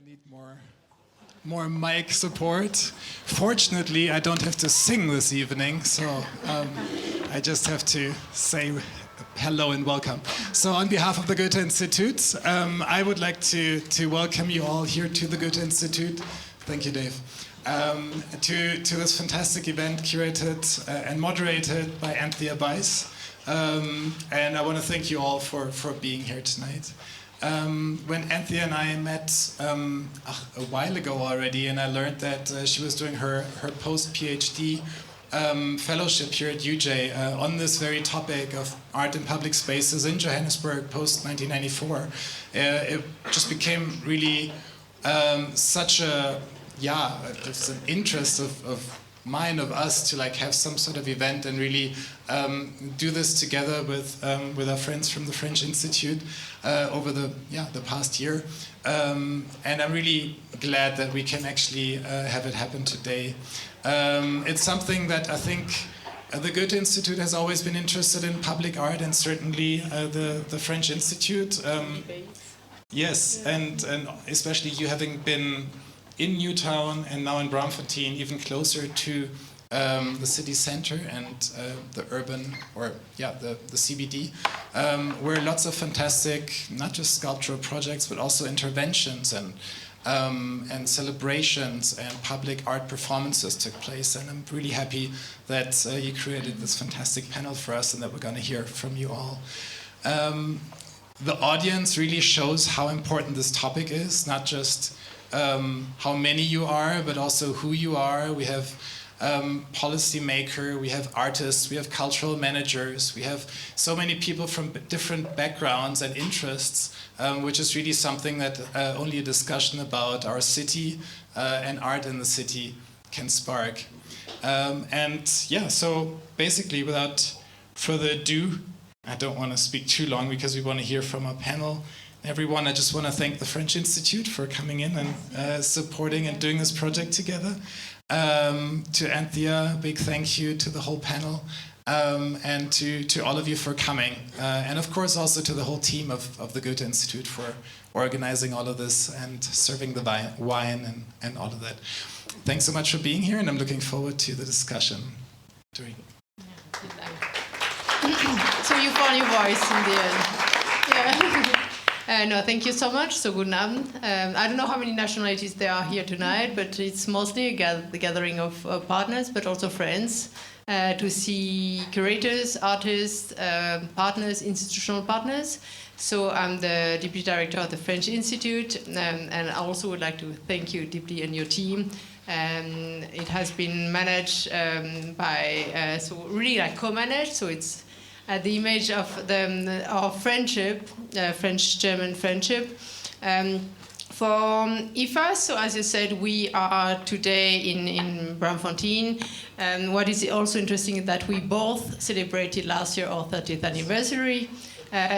need more mic support. Fortunately, I don't have to sing this evening, so I just have to say hello and welcome. So on behalf of the Goethe-Institut, I would like to welcome you all here to the Goethe-Institut. Thank you, Dave. To this fantastic event curated and moderated by Anthea Buys. And I want to thank you all for being here tonight. When Anthea and I met a while ago already, and I learned that she was doing her post-PhD fellowship here at UJ on this very topic of art in public spaces in Johannesburg post-1994, it just became really such a, it's an interest of mine, of us, to like have some sort of event and really do this together with our friends from the French Institute over the past year, and I'm really glad that we can actually have it happen today. It's something that I think the Goethe-Institut has always been interested in, public art, and certainly the French Institute. Yes, and especially you having been in Newtown and now in Braamfontein, even closer to the city center and the urban, the CBD, where lots of fantastic, not just sculptural projects, but also interventions and celebrations and public art performances took place. And I'm really happy that you created this fantastic panel for us and that we're going to hear from you all. The audience really shows how important this topic is, not just how many you are, but also who you are. We have policymaker, we have artists, we have cultural managers, we have so many people from different backgrounds and interests, which is really something that only a discussion about our city and art in the city can spark. So basically, without further ado, I don't want to speak too long because we want to hear from our panel. Everyone, I just want to thank the French Institute for coming in and supporting and doing this project together. To Anthea, big thank you to the whole panel, and to all of you for coming. And of course also to the whole team of the Goethe-Institut for organizing all of this and serving the wine and all of that. Thanks so much for being here, and I'm looking forward to the discussion. So you found your voice in the end. Yeah. No, thank you so much. So guten Abend. I don't know how many nationalities there are here tonight, but it's mostly the gathering of partners, but also friends, to see curators, artists, partners, institutional partners. So I'm the Deputy Director of the French Institute, and I also would like to thank you deeply and your team. It has been managed by, so really like co-managed, so it's the image of our friendship, French-German friendship. For IFAS, so as you said, we are today in Braamfontein. What is also interesting is that we both celebrated last year our 30th anniversary.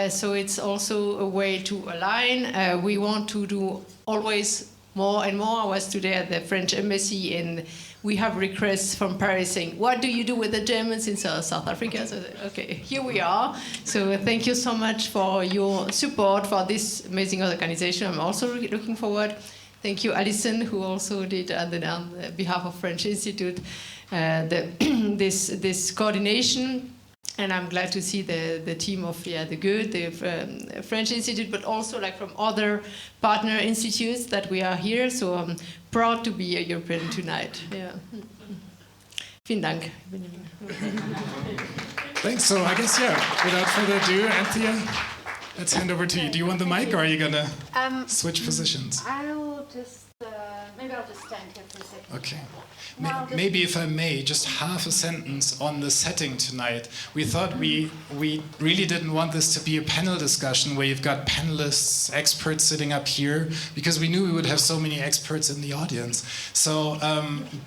So it's also a way to align. We want to do always more and more. I was today at the French Embassy, and we have requests from Paris saying, what do you do with the Germans in South Africa? So, okay, here we are. So thank you so much for your support for this amazing organization. I'm also looking forward. Thank you, Alison, who also did on behalf of French Institute this coordination. And I'm glad to see the team of the Goethe, the French Institute, but also like from other partner institutes that we are here. So I'm proud to be a European tonight. Yeah. Vielen Dank. Thanks. So I guess, without further ado, Anthea, let's hand over to you. Do you want the mic, or are you going to switch positions? I'll just, maybe I'll just stand here for a second. Okay. Maybe if I may, just half a sentence on the setting tonight. We thought we really didn't want this to be a panel discussion where you've got panelists, experts sitting up here, because we knew we would have so many experts in the audience. So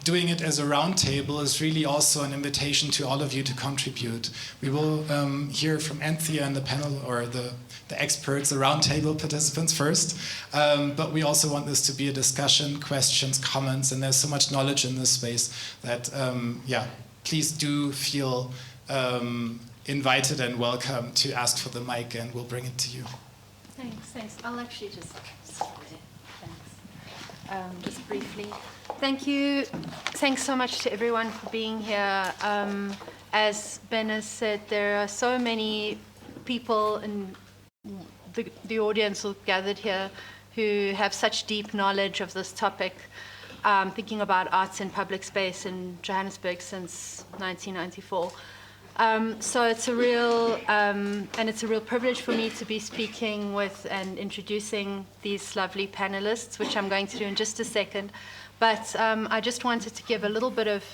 doing it as a roundtable is really also an invitation to all of you to contribute. We will hear from Anthea and the panel, or the experts, the roundtable participants first, but we also want this to be a discussion, questions, comments, and there's so much knowledge in this space that, please do feel invited and welcome to ask for the mic, and we'll bring it to you. Thanks. I'll actually just... Thanks. just briefly. Thank you. Thanks so much to everyone for being here. As Ben has said, there are so many people in the audience who gathered here who have such deep knowledge of this topic, thinking about arts in public space in Johannesburg since 1994. So it's a real privilege for me to be speaking with and introducing these lovely panelists, which I'm going to do in just a second. But I just wanted to give a little bit of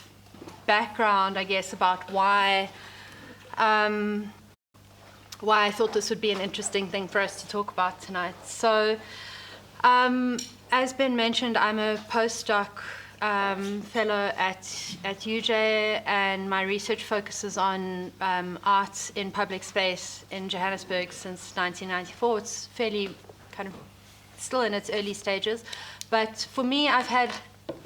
background, I guess, about why I thought this would be an interesting thing for us to talk about tonight. So, as Ben mentioned, I'm a postdoc fellow at UJ, and my research focuses on art in public space in Johannesburg since 1994. It's fairly kind of still in its early stages, but for me, I've had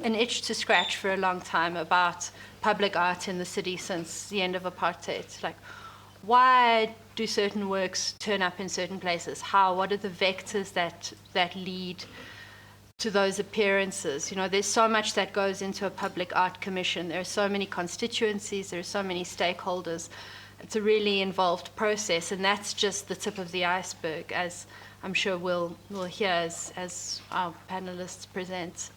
an itch to scratch for a long time about public art in the city since the end of apartheid. Like, why do certain works turn up in certain places? What are the vectors that lead to those appearances? You know, there's so much that goes into a public art commission. There are so many constituencies, there are so many stakeholders. It's a really involved process, and that's just the tip of the iceberg, as I'm sure we'll hear as our panelists present.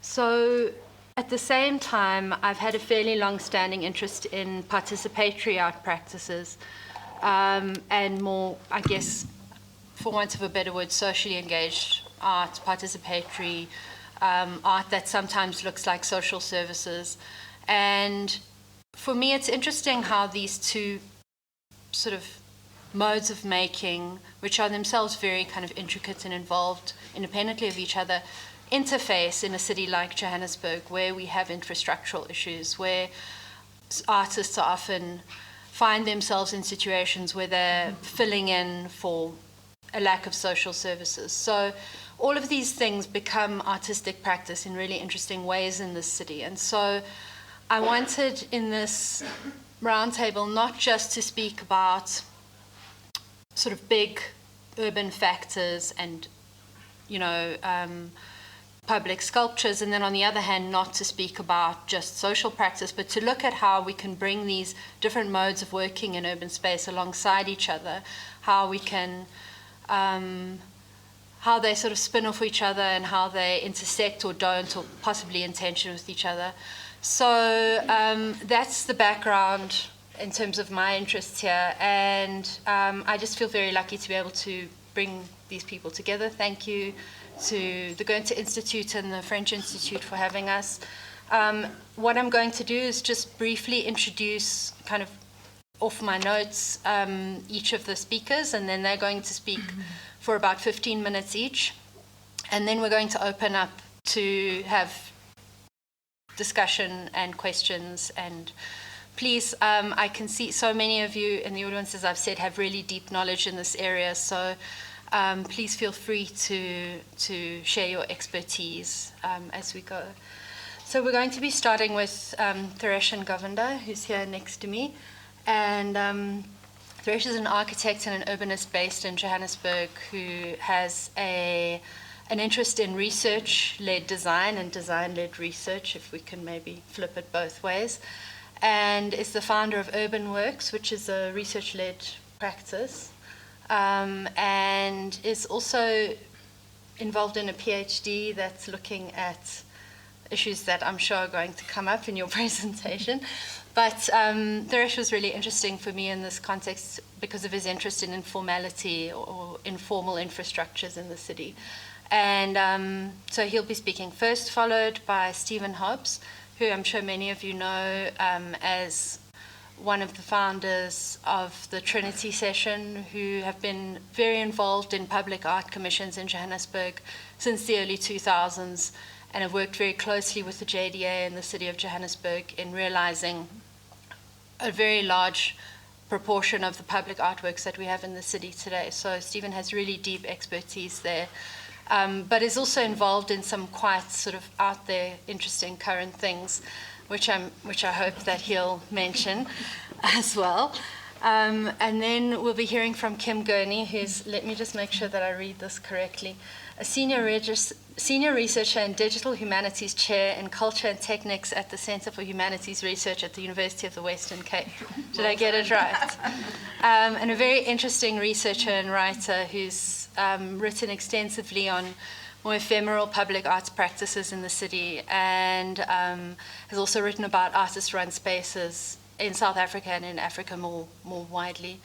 So at the same time, I've had a fairly long-standing interest in participatory art practices, and more, I guess, for want of a better word, socially engaged art, participatory art that sometimes looks like social services. And for me, it's interesting how these two sort of modes of making, which are themselves very kind of intricate and involved independently of each other, interface in a city like Johannesburg, where we have infrastructural issues, where artists often find themselves in situations where they're filling in for a lack of social services. So all of these things become artistic practice in really interesting ways in this city. And so I wanted in this roundtable not just to speak about sort of big urban factors and, you know, public sculptures, and then on the other hand, not to speak about just social practice, but to look at how we can bring these different modes of working in urban space alongside each other, how we can, how they sort of spin off each other and how they intersect or don't, or possibly in tension with each other. So that's the background in terms of my interests here, and I just feel very lucky to be able to bring these people together. Thank you to the Goethe-Institut and the French Institute for having us. What I'm going to do is just briefly introduce, kind of off my notes, each of the speakers, and then they're going to speak for about 15 minutes each. And then we're going to open up to have discussion and questions. And please, I can see so many of you in the audience, as I've said, have really deep knowledge in this area. So please feel free to share your expertise as we go. So we're going to be starting with Thireshen Govender, who's here next to me. And Thiresh is an architect and an urbanist based in Johannesburg who has an interest in research-led design and design-led research, if we can maybe flip it both ways, and is the founder of Urbanworks, which is a research-led practice. And is also involved in a PhD that's looking at issues that I'm sure are going to come up in your presentation. But Thiresh was really interesting for me in this context because of his interest in informality or informal infrastructures in the city. And so he'll be speaking first, followed by Stephen Hobbs, who I'm sure many of you know as one of the founders of the Trinity Session, who have been very involved in public art commissions in Johannesburg since the early 2000s, and have worked very closely with the JDA and the City of Johannesburg in realizing a very large proportion of the public artworks that we have in the city today. So Stephen has really deep expertise there, but is also involved in some quite sort of out there, interesting current things, which I hope that he'll mention as well. And then we'll be hearing from Kim Gurney, who's, let me just make sure that I read this correctly, a senior researcher and digital humanities chair in culture and techniques at the Centre for Humanities Research at the University of the Western Cape. Did I get it right? And a very interesting researcher and writer who's written extensively on more ephemeral public arts practices in the city, and has also written about artist-run spaces in South Africa and in Africa more widely.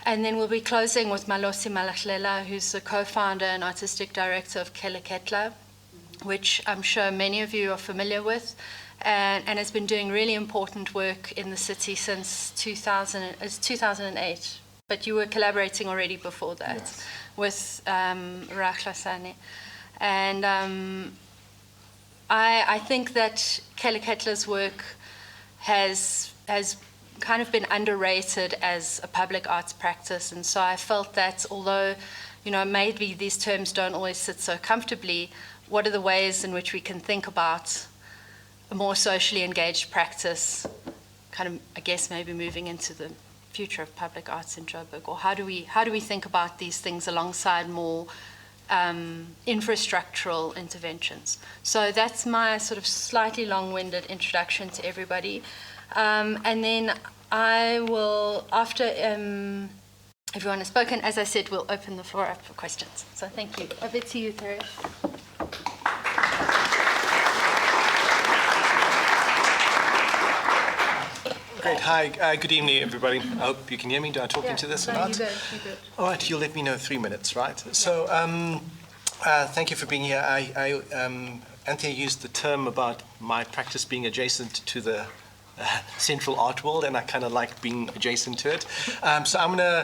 And then we'll be closing with Malose Malahlela, who's the co-founder and artistic director of Keleketla, which I'm sure many of you are familiar with, and has been doing really important work in the city since 2008. But you were collaborating already before that, yes, with Rahlasane. And I think that Keleketla's work has kind of been underrated as a public arts practice, and so I felt that although, maybe these terms don't always sit so comfortably, what are the ways in which we can think about a more socially engaged practice, kind of, I guess, maybe moving into the future of public arts in Joburg, or how do we think about these things alongside more infrastructural interventions? So that's my sort of slightly long-winded introduction to everybody. And then I will, after everyone has spoken, as I said, we'll open the floor up for questions. So thank you. Over to you, Thireshen. Great. Hi. Good evening, everybody. I hope you can hear me. Do I talk into this or not? You good. All right. You'll let me know 3 minutes, right? Yeah. So thank you for being here. Anthea used the term about my practice being adjacent to the central art world, and I kind of like being adjacent to it. So I'm gonna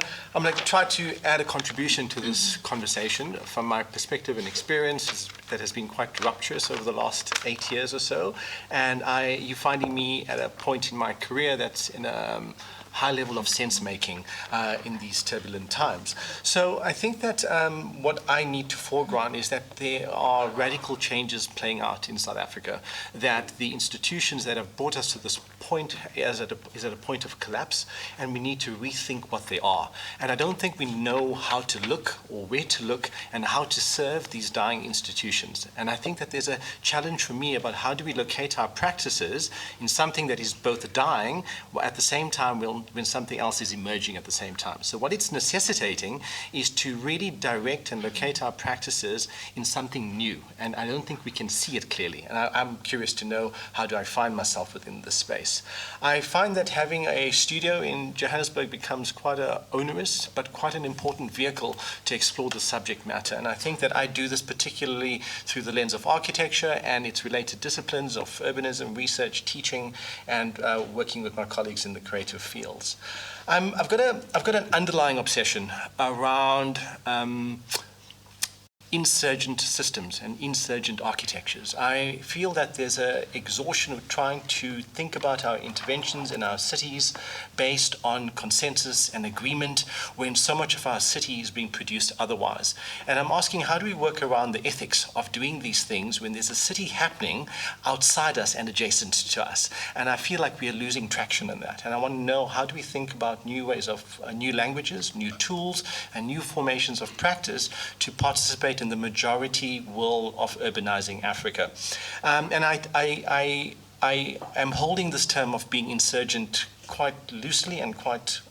try to add a contribution to this conversation from my perspective and experience that has been quite rupturous over the last 8 years or so. And you're finding me at a point in my career that's in a high level of sense making in these turbulent times. So I think that what I need to foreground is that there are radical changes playing out in South Africa, that the institutions that have brought us to this point is at a point of collapse, and we need to rethink what they are. And I don't think we know how to look or where to look and how to serve these dying institutions. And I think that there's a challenge for me about how do we locate our practices in something that is both dying, at the same time when something else is emerging at the same time. So what it's necessitating is to really direct and locate our practices in something new. And I don't think we can see it clearly. And I'm curious to know, how do I find myself within this space? I find that having a studio in Johannesburg becomes quite onerous, but quite an important vehicle to explore the subject matter. And I think that I do this particularly through the lens of architecture and its related disciplines of urbanism, research, teaching, and working with my colleagues in the creative fields. I've got an underlying obsession around insurgent systems and insurgent architectures. I feel that there's an exhaustion of trying to think about our interventions in our cities based on consensus and agreement when so much of our city is being produced otherwise. And I'm asking, how do we work around the ethics of doing these things when there's a city happening outside us and adjacent to us? And I feel like we are losing traction in that. And I want to know, how do we think about new ways of, new languages, new tools, and new formations of practice to participate in the majority will of urbanizing Africa. And I am holding this term of being insurgent quite loosely and quite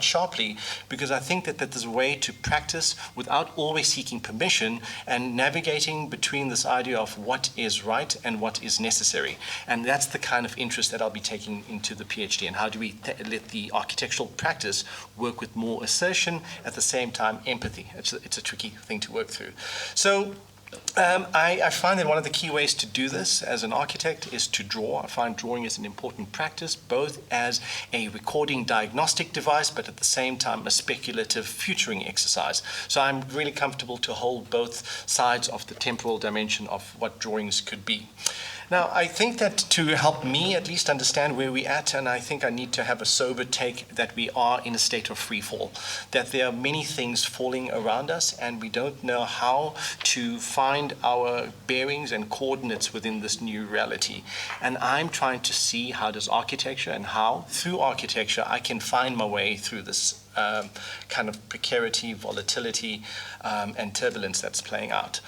sharply, because I think that there's a way to practice without always seeking permission and navigating between this idea of what is right and what is necessary. And that's the kind of interest that I'll be taking into the PhD, and how do we let the architectural practice work with more assertion, at the same time empathy. It's a tricky thing to work through. So I find that one of the key ways to do this as an architect is to draw. I find drawing is an important practice, both as a recording diagnostic device, but at the same time a speculative futuring exercise. So I'm really comfortable to hold both sides of the temporal dimension of what drawings could be. Now, I think that to help me at least understand where we're at, and I think I need to have a sober take that we are in a state of free fall, that there are many things falling around us and we don't know how to find our bearings and coordinates within this new reality. And I'm trying to see how does architecture, and how through architecture I can find my way through this kind of precarity, volatility, and turbulence that's playing out.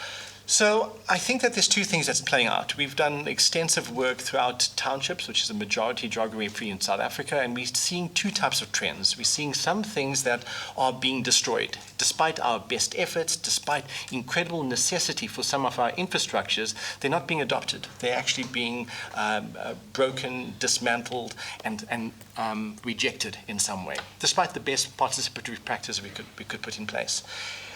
So I think that there's two things that's playing out. We've done extensive work throughout townships, which is a majority geography in South Africa, and we're seeing two types of trends. We're seeing some things that are being destroyed. Despite our best efforts, despite incredible necessity for some of our infrastructures, they're not being adopted. They're actually being broken, dismantled, and rejected in some way, despite the best participatory practice we could put in place.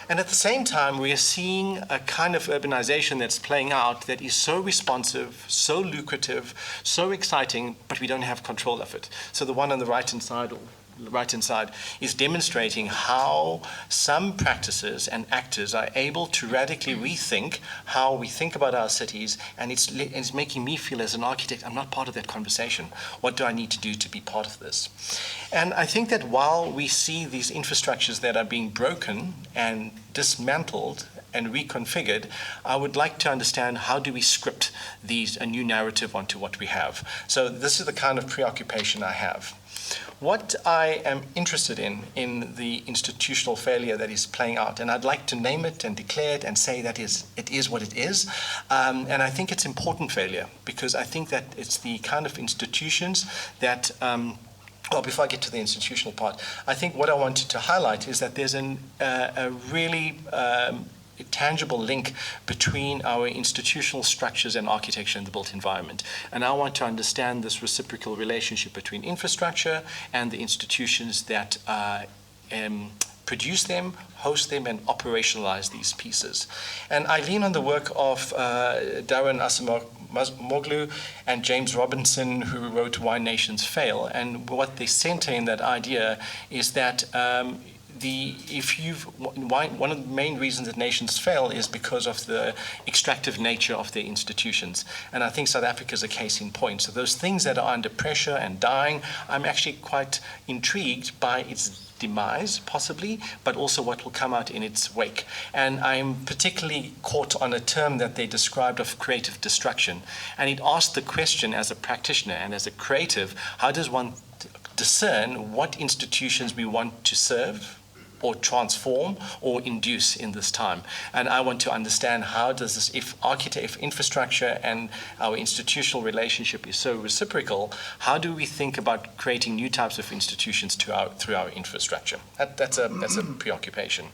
And at the same time, we are seeing a kind of urbanization that's playing out that is so responsive, so lucrative, so exciting, but we don't have control of it. So the one on the right-hand side is demonstrating how some practices and actors are able to radically rethink how we think about our cities, and it's making me feel as an architect, I'm not part of that conversation. What do I need to do to be part of this? And I think that while we see these infrastructures that are being broken and dismantled and reconfigured, I would like to understand how do we script a new narrative onto what we have. So this is the kind of preoccupation I have. What I am interested in the institutional failure that is playing out, and I'd like to name it and declare it and say that it is what it is, and I think it's important failure, because I think that it's the kind of institutions that well, before I get to the institutional part, I think what I wanted to highlight is that there's a really tangible link between our institutional structures and architecture in the built environment. And I want to understand this reciprocal relationship between infrastructure and the institutions that produce them, host them, and operationalize these pieces. And I lean on the work of Darren Asamoah-Moglu and James Robinson, who wrote Why Nations Fail. And what they center in that idea is that one of the main reasons that nations fail is because of the extractive nature of their institutions. And I think South Africa is a case in point. So those things that are under pressure and dying, I'm actually quite intrigued by its demise, possibly, but also what will come out in its wake. And I'm particularly caught on a term that they described of creative destruction. And it asked the question, as a practitioner and as a creative, how does one discern what institutions we want to serve or transform or induce in this time? And I want to understand how does this, if infrastructure and our institutional relationship is so reciprocal, how do we think about creating new types of institutions through our infrastructure? That's a preoccupation.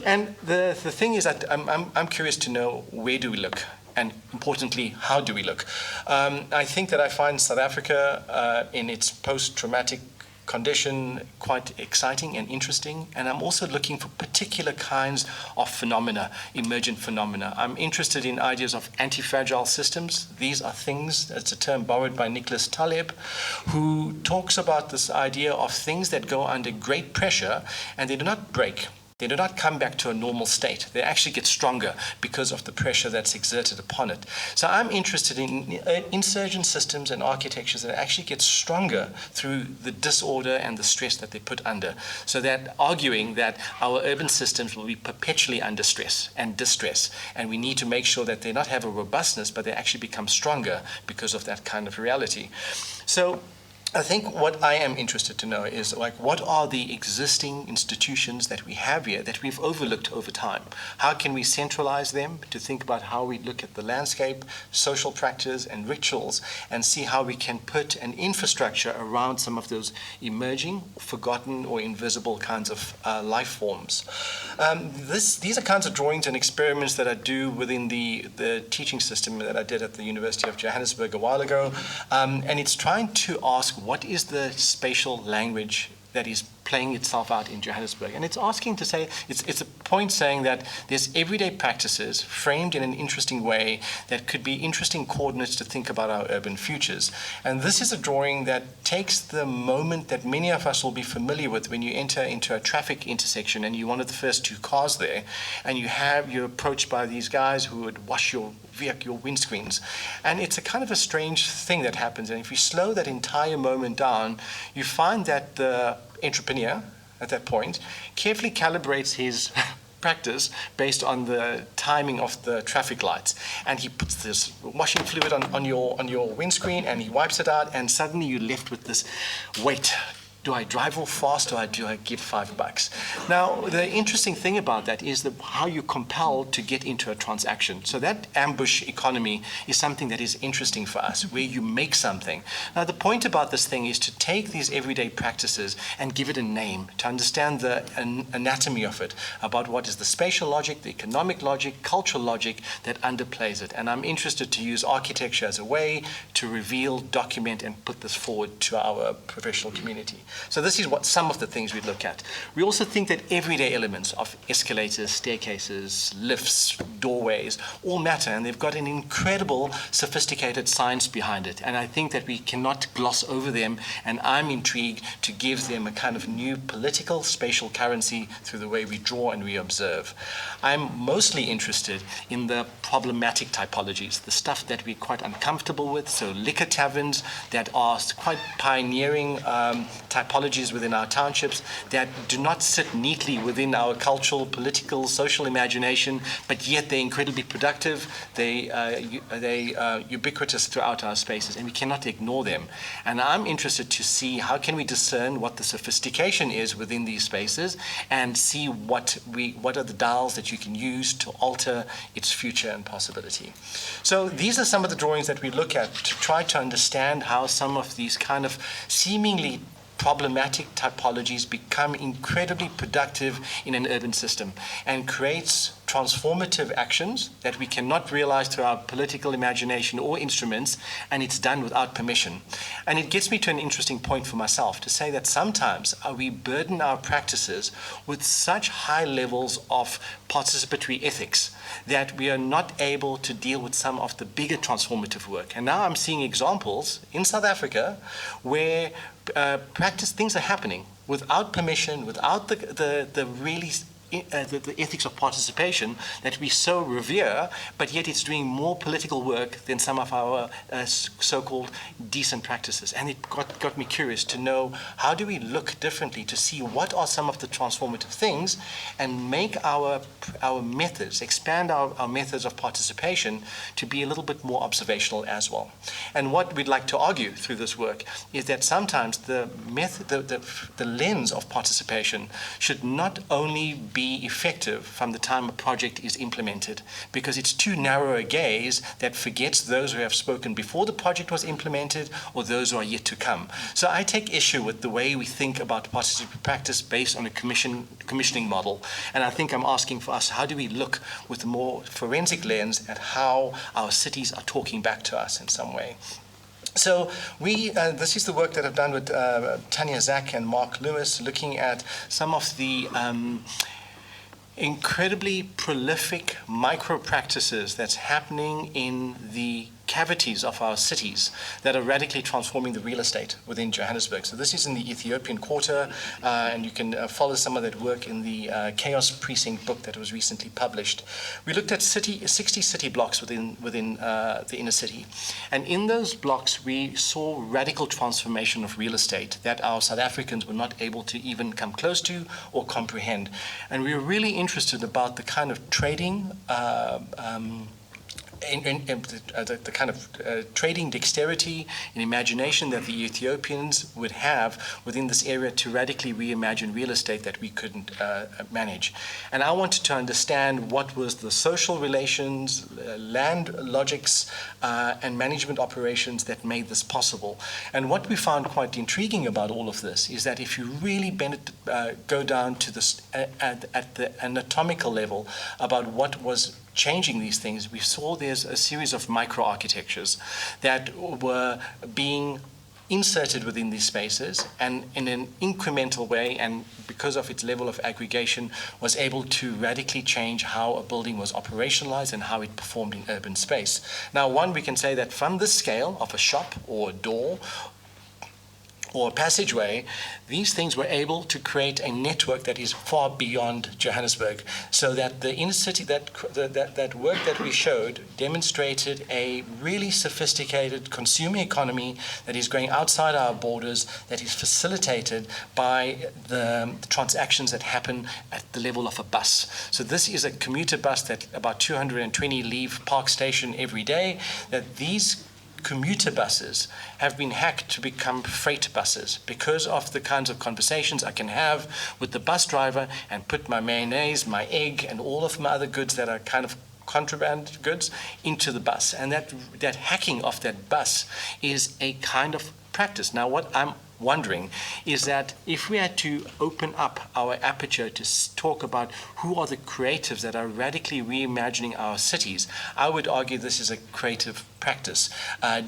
And the thing is that I'm curious to know, where do we look? And importantly, how do we look? I think that I find South Africa in its post-traumatic condition quite exciting and interesting, and I'm also looking for particular kinds of phenomena, emergent phenomena. I'm interested in ideas of anti-fragile systems. These are things, it's a term borrowed by Nicholas Taleb, who talks about this idea of things that go under great pressure and they do not break. They do not come back to a normal state. They actually get stronger because of the pressure that's exerted upon it. So I'm interested in insurgent systems and architectures that actually get stronger through the disorder and the stress that they put under. So that arguing that our urban systems will be perpetually under stress and distress, and we need to make sure that they not have a robustness, but they actually become stronger because of that kind of reality. So I think what I am interested to know is, like, what are the existing institutions that we have here that we've overlooked over time? How can we centralize them to think about how we look at the landscape, social practice, and rituals, and see how we can put an infrastructure around some of those emerging, forgotten, or invisible kinds of life forms? These are kinds of drawings and experiments that I do within the teaching system that I did at the University of Johannesburg a while ago, and it's trying to ask, what is the spatial language that is playing itself out in Johannesburg? And it's asking to say, it's a point saying that there's everyday practices framed in an interesting way that could be interesting coordinates to think about our urban futures. And this is a drawing that takes the moment that many of us will be familiar with when you enter into a traffic intersection and you're one of the first two cars there, and you're approached by these guys who would wash your windscreens. And it's a kind of a strange thing that happens. And if you slow that entire moment down, you find that the entrepreneur at that point carefully calibrates his practice based on the timing of the traffic lights. And he puts this washing fluid on your windscreen, and he wipes it out, and suddenly you're left with this weight do I drive off fast or do I give $5? Now, the interesting thing about that is how you're compelled to get into a transaction. So that ambush economy is something that is interesting for us, where you make something. Now, the point about this thing is to take these everyday practices and give it a name, to understand the anatomy of it, about what is the spatial logic, the economic logic, cultural logic that underplays it. And I'm interested to use architecture as a way to reveal, document, and put this forward to our professional community. So this is what some of the things we look at. We also think that everyday elements of escalators, staircases, lifts, doorways all matter, and they've got an incredible sophisticated science behind it. And I think that we cannot gloss over them, and I'm intrigued to give them a kind of new political spatial currency through the way we draw and we observe. I'm mostly interested in the problematic typologies, the stuff that we're quite uncomfortable with, so liquor taverns that are quite pioneering typologies within our townships that do not sit neatly within our cultural, political, social imagination, but yet they're incredibly productive. They ubiquitous throughout our spaces, and we cannot ignore them. And I'm interested to see how can we discern what the sophistication is within these spaces, and see what are the dials that you can use to alter its future and possibility. So these are some of the drawings that we look at to try to understand how some of these kind of seemingly problematic typologies become incredibly productive in an urban system and creates transformative actions that we cannot realize through our political imagination or instruments, and it's done without permission. And it gets me to an interesting point for myself to say that sometimes we burden our practices with such high levels of participatory ethics that we are not able to deal with some of the bigger transformative work. And now I'm seeing examples in South Africa where things are happening without permission, without the really the ethics of participation that we so revere, but yet it's doing more political work than some of our so-called decent practices. And it got me curious to know, how do we look differently to see what are some of the transformative things and make our methods, expand our methods of participation to be a little bit more observational as well. And what we'd like to argue through this work is that sometimes the lens of participation should not only be effective from the time a project is implemented, because it's too narrow a gaze that forgets those who have spoken before the project was implemented or those who are yet to come. So I take issue with the way we think about participatory practice based on a commissioning model. And I think I'm asking for us, how do we look with a more forensic lens at how our cities are talking back to us in some way? So this is the work that I've done with Tanya Zak and Mark Lewis, looking at some of the incredibly prolific micro practices that's happening in the cavities of our cities that are radically transforming the real estate within Johannesburg. So this is in the Ethiopian Quarter, and you can follow some of that work in the Chaos Precinct book that was recently published. We looked at 60 city blocks within the inner city. And in those blocks, we saw radical transformation of real estate that our South Africans were not able to even come close to or comprehend. And we were really interested about the kind of trading the kind of trading dexterity and imagination that the Ethiopians would have within this area to radically reimagine real estate that we couldn't manage. And I wanted to understand what was the social relations, land logics, and management operations that made this possible. And what we found quite intriguing about all of this is that if you really go down to this at the anatomical level about what was changing these things, we saw there's a series of microarchitectures that were being inserted within these spaces, and in an incremental way, and because of its level of aggregation, was able to radically change how a building was operationalized and how it performed in urban space. Now, we can say that from the scale of a shop or a door or a passageway, these things were able to create a network that is far beyond Johannesburg, so that the inner city, that work that we showed demonstrated a really sophisticated consumer economy that is going outside our borders, that is facilitated by the transactions that happen at the level of a bus. So this is a commuter bus that about 220 leave Park Station every day, that these commuter buses have been hacked to become freight buses because of the kinds of conversations I can have with the bus driver and put my mayonnaise, my egg, and all of my other goods that are kind of contraband goods into the bus. And that hacking of that bus is a kind of practice. Now, what I'm wondering is that if we had to open up our aperture to talk about who are the creatives that are radically reimagining our cities, I would argue this is a creative practice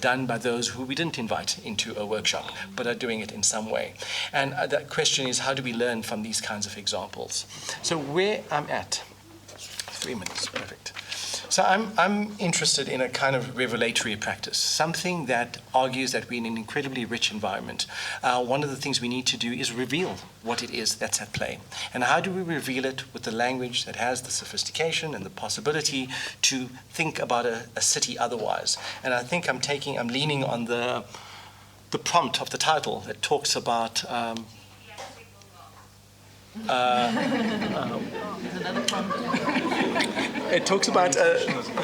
done by those who we didn't invite into a workshop, but are doing it in some way. And the question is, how do we learn from these kinds of examples? So where I'm at, 3 minutes, perfect. So I'm interested in a kind of revelatory practice, something that argues that we're in an incredibly rich environment. One of the things we need to do is reveal what it is that's at play. And how do we reveal it with the language that has the sophistication and the possibility to think about a city otherwise? And I think I'm leaning on the prompt of the title that talks about it talks about a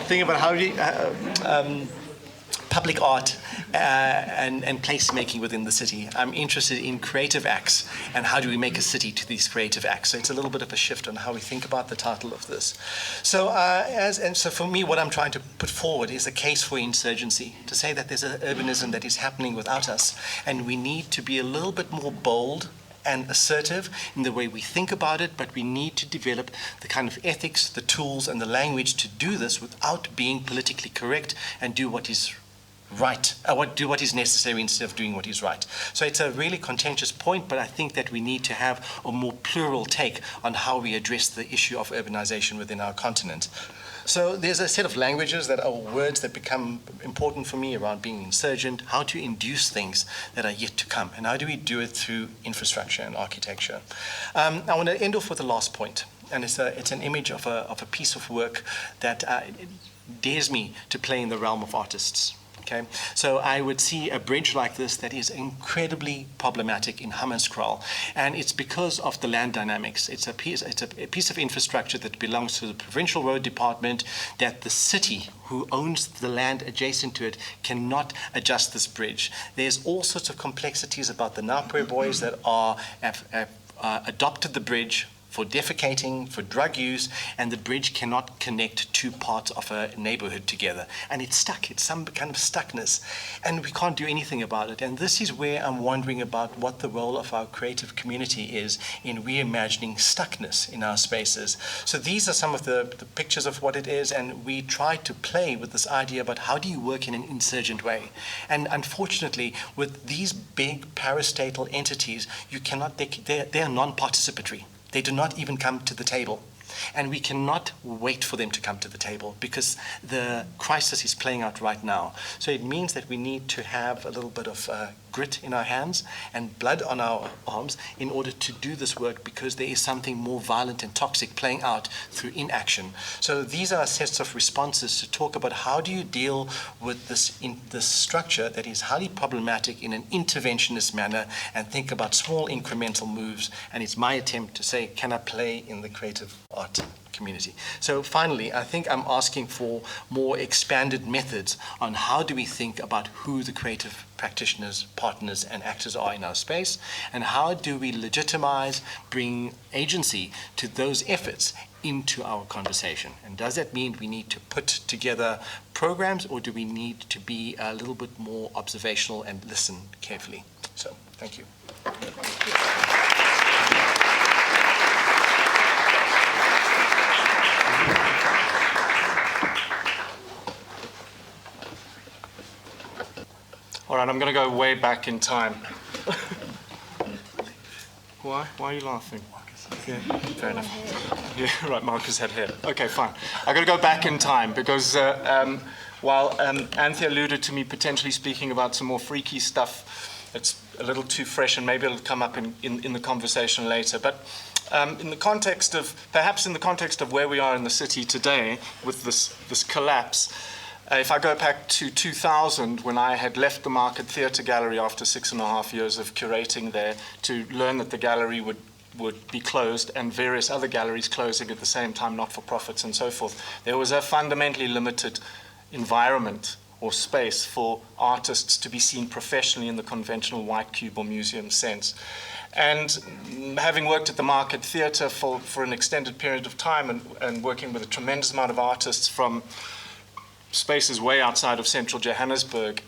thing about how public art and placemaking within the city. I'm interested in creative acts and how do we make a city to these creative acts. So it's a little bit of a shift on how we think about the title of this. So so for me, what I'm trying to put forward is a case for insurgency, to say that there's an urbanism that is happening without us, and we need to be a little bit more bold and assertive in the way we think about it, but we need to develop the kind of ethics, the tools, and the language to do this without being politically correct and do what is right, do what is necessary instead of doing what is right. So it's a really contentious point, but I think that we need to have a more plural take on how we address the issue of urbanization within our continent. So there's a set of languages that are words that become important for me around being insurgent, how to induce things that are yet to come, and how do we do it through infrastructure and architecture. I want to end off with the last point, and it's an image of a piece of work that dares me to play in the realm of artists. Okay, so I would see a bridge like this that is incredibly problematic in Hammanskraal, and it's because of the land dynamics. It's a piece of infrastructure that belongs to the provincial road department, that the city who owns the land adjacent to it cannot adjust this bridge. There's all sorts of complexities about the Napoe boys that have adopted the bridge for defecating, for drug use, and the bridge cannot connect two parts of a neighborhood together. And it's stuck, it's some kind of stuckness, and we can't do anything about it. And this is where I'm wondering about what the role of our creative community is in reimagining stuckness in our spaces. So these are some of the pictures of what it is, and we try to play with this idea about how do you work in an insurgent way. And unfortunately, with these big parastatal entities, you cannot, they are non-participatory. They do not even come to the table. And we cannot wait for them to come to the table because the crisis is playing out right now. So it means that we need to have a little bit of grit in our hands and blood on our arms in order to do this work, because there is something more violent and toxic playing out through inaction. So these are sets of responses to talk about how do you deal with this structure that is highly problematic in an interventionist manner, and think about small incremental moves. And it's my attempt to say, can I play in the creative art community? So finally, I think I'm asking for more expanded methods on how do we think about who the creative practitioners, partners, and actors are in our space, and how do we legitimize, bring agency to those efforts into our conversation. And does that mean we need to put together programs, or do we need to be a little bit more observational and listen carefully? So, thank you. All right, I'm going to go way back in time. Why? Why are you laughing? Yeah, fair enough. Yeah, right, Marcus had hair. Okay, fine. I'm going to go back in time because while Anthea alluded to me potentially speaking about some more freaky stuff, it's a little too fresh, and maybe it'll come up in the conversation later. But in the context of where we are in the city today with this collapse, if I go back to 2000, when I had left the Market Theatre Gallery after 6.5 years of curating there, to learn that the gallery would be closed and various other galleries closing at the same time, not-for-profits and so forth, there was a fundamentally limited environment or space for artists to be seen professionally in the conventional white cube or museum sense. And having worked at the Market Theatre for an extended period of time and working with a tremendous amount of artists from spaces way outside of central Johannesburg,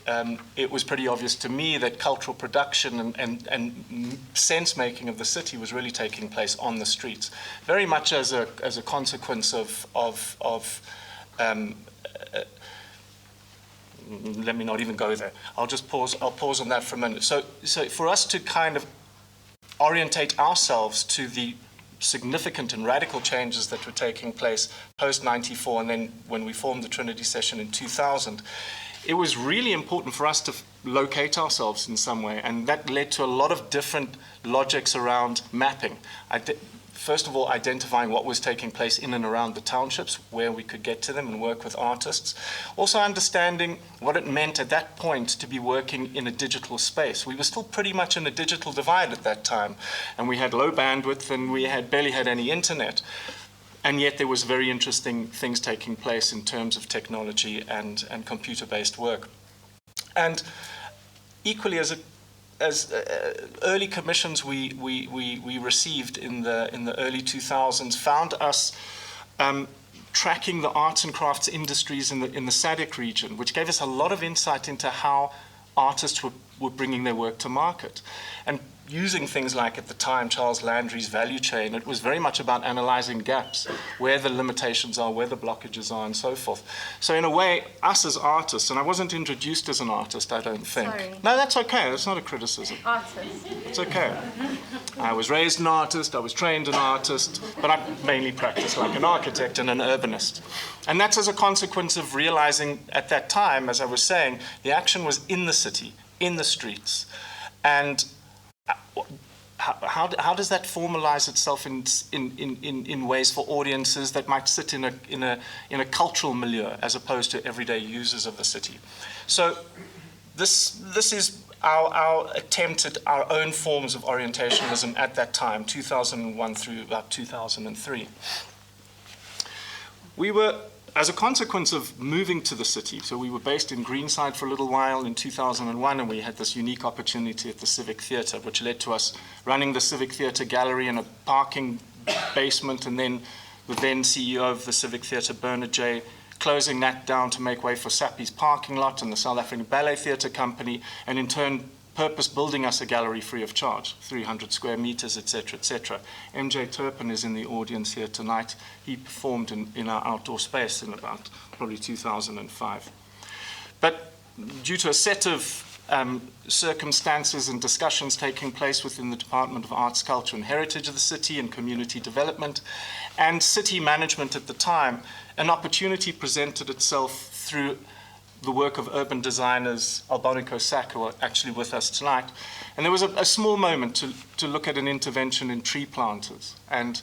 it was pretty obvious to me that cultural production and sense-making of the city was really taking place on the streets, very much as a consequence of let me not even go there. I'll pause on that for a minute. So for us to kind of orientate ourselves to the significant and radical changes that were taking place post-94 and then when we formed the Trinity Session in 2000, it was really important for us to locate ourselves in some way, and that led to a lot of different logics around mapping. First of all, identifying what was taking place in and around the townships, where we could get to them and work with artists. Also understanding what it meant at that point to be working in a digital space. We were still pretty much in a digital divide at that time, and we had low bandwidth and we barely had any internet. And yet there was very interesting things taking place in terms of technology and computer-based work. And equally, as early commissions we received in the early 2000s found us tracking the arts and crafts industries in the SADC region, which gave us a lot of insight into how artists were bringing their work to market. And using things like, at the time, Charles Landry's value chain, it was very much about analyzing gaps, where the limitations are, where the blockages are, and so forth. So in a way, us as artists, and I wasn't introduced as an artist, I don't think. Sorry. No, that's okay. That's not a criticism. Artist. It's okay. I was raised an artist, I was trained an artist, but I mainly practiced like an architect and an urbanist. And that's as a consequence of realizing at that time, as I was saying, the action was in the city, in the streets. And how does that formalize itself in ways for audiences that might sit in a cultural milieu as opposed to everyday users of the city? So this is our attempt at our own forms of orientationalism at that time, 2001 through about 2003. We were, as a consequence of moving to the city, so we were based in Greenside for a little while in 2001, and we had this unique opportunity at the Civic Theatre, which led to us running the Civic Theatre Gallery in a parking basement, and then the then CEO of the Civic Theatre, Bernard J., closing that down to make way for SAPI's parking lot and the South African Ballet Theatre Company, and in turn purpose building us a gallery free of charge, 300 square meters, etc., etc. MJ Turpin is in the audience here tonight. He performed in our outdoor space in about probably 2005. But due to a set of circumstances and discussions taking place within the Department of Arts, Culture and Heritage of the city and community development and city management at the time, an opportunity presented itself through the work of urban designers Albonico Sack, who are actually with us tonight. And there was a small moment to look at an intervention in tree planters. And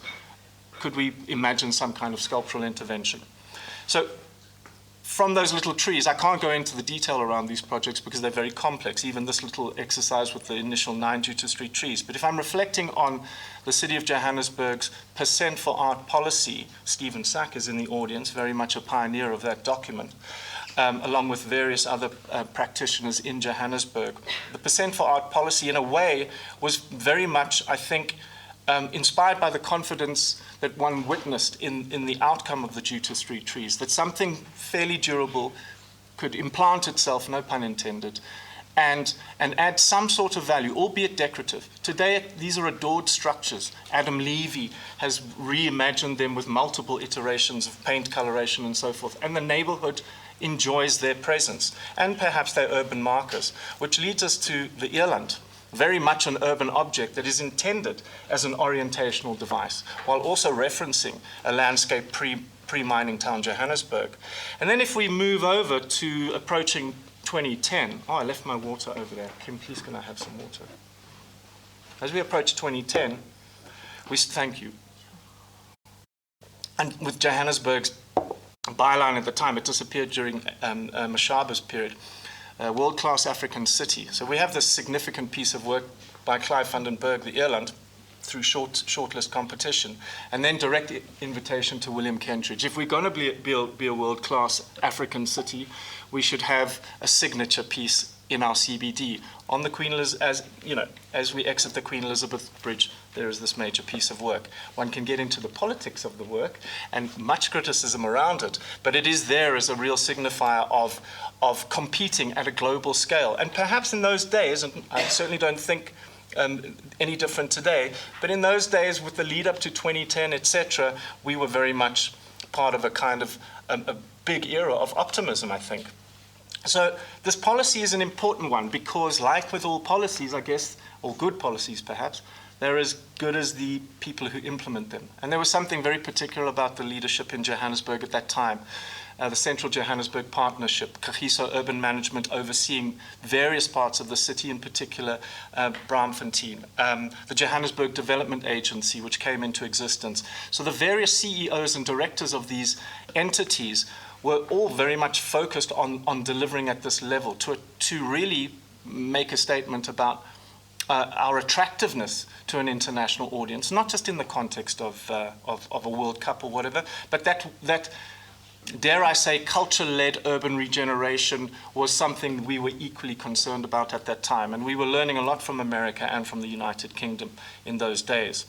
could we imagine some kind of sculptural intervention? So from those little trees, I can't go into the detail around these projects because they're very complex, even this little exercise with the initial 9 Jutta Street trees. But if I'm reflecting on the City of Johannesburg's % for art policy, Stephen Sack is in the audience, very much a pioneer of that document, along with various other practitioners in Johannesburg. The % for art policy, in a way, was very much, I think, inspired by the confidence that one witnessed in the outcome of the Jutta Street trees, that something fairly durable could implant itself, no pun intended, and add some sort of value, albeit decorative. Today, these are adored structures. Adam Levy has reimagined them with multiple iterations of paint coloration and so forth, and the neighborhood enjoys their presence, and perhaps their urban markers, which leads us to the Eland, very much an urban object that is intended as an orientational device, while also referencing a landscape pre-mining town Johannesburg. And then if we move over to approaching 2010, I left my water over there. Kim, please can I have some water? As we approach 2010, thank you. And with Johannesburg's byline at the time, it disappeared during Mashaba's period, world-class African city. So we have this significant piece of work by Clive van den Berg, the Eland, through shortlist competition, and then direct invitation to William Kentridge. If we're going to be a world-class African city, we should have a signature piece in our CBD. On the Queen Elizabeth, as we exit the Queen Elizabeth Bridge, there is this major piece of work. One can get into the politics of the work and much criticism around it, but it is there as a real signifier of competing at a global scale. And perhaps in those days, and I certainly don't think any different today, but in those days with the lead up to 2010, etc., we were very much part of a kind of a big era of optimism, I think. So this policy is an important one because, like with all policies, I guess, or good policies perhaps, they're as good as the people who implement them. And there was something very particular about the leadership in Johannesburg at that time. The Central Johannesburg Partnership, Kagiso Urban Management overseeing various parts of the city, in particular Braamfontein, the Johannesburg Development Agency, which came into existence. So the various CEOs and directors of these entities were all very much focused on delivering at this level to really make a statement about our attractiveness to an international audience, not just in the context of a World Cup or whatever, but that dare I say, culture-led urban regeneration was something we were equally concerned about at that time. And we were learning a lot from America and from the United Kingdom in those days.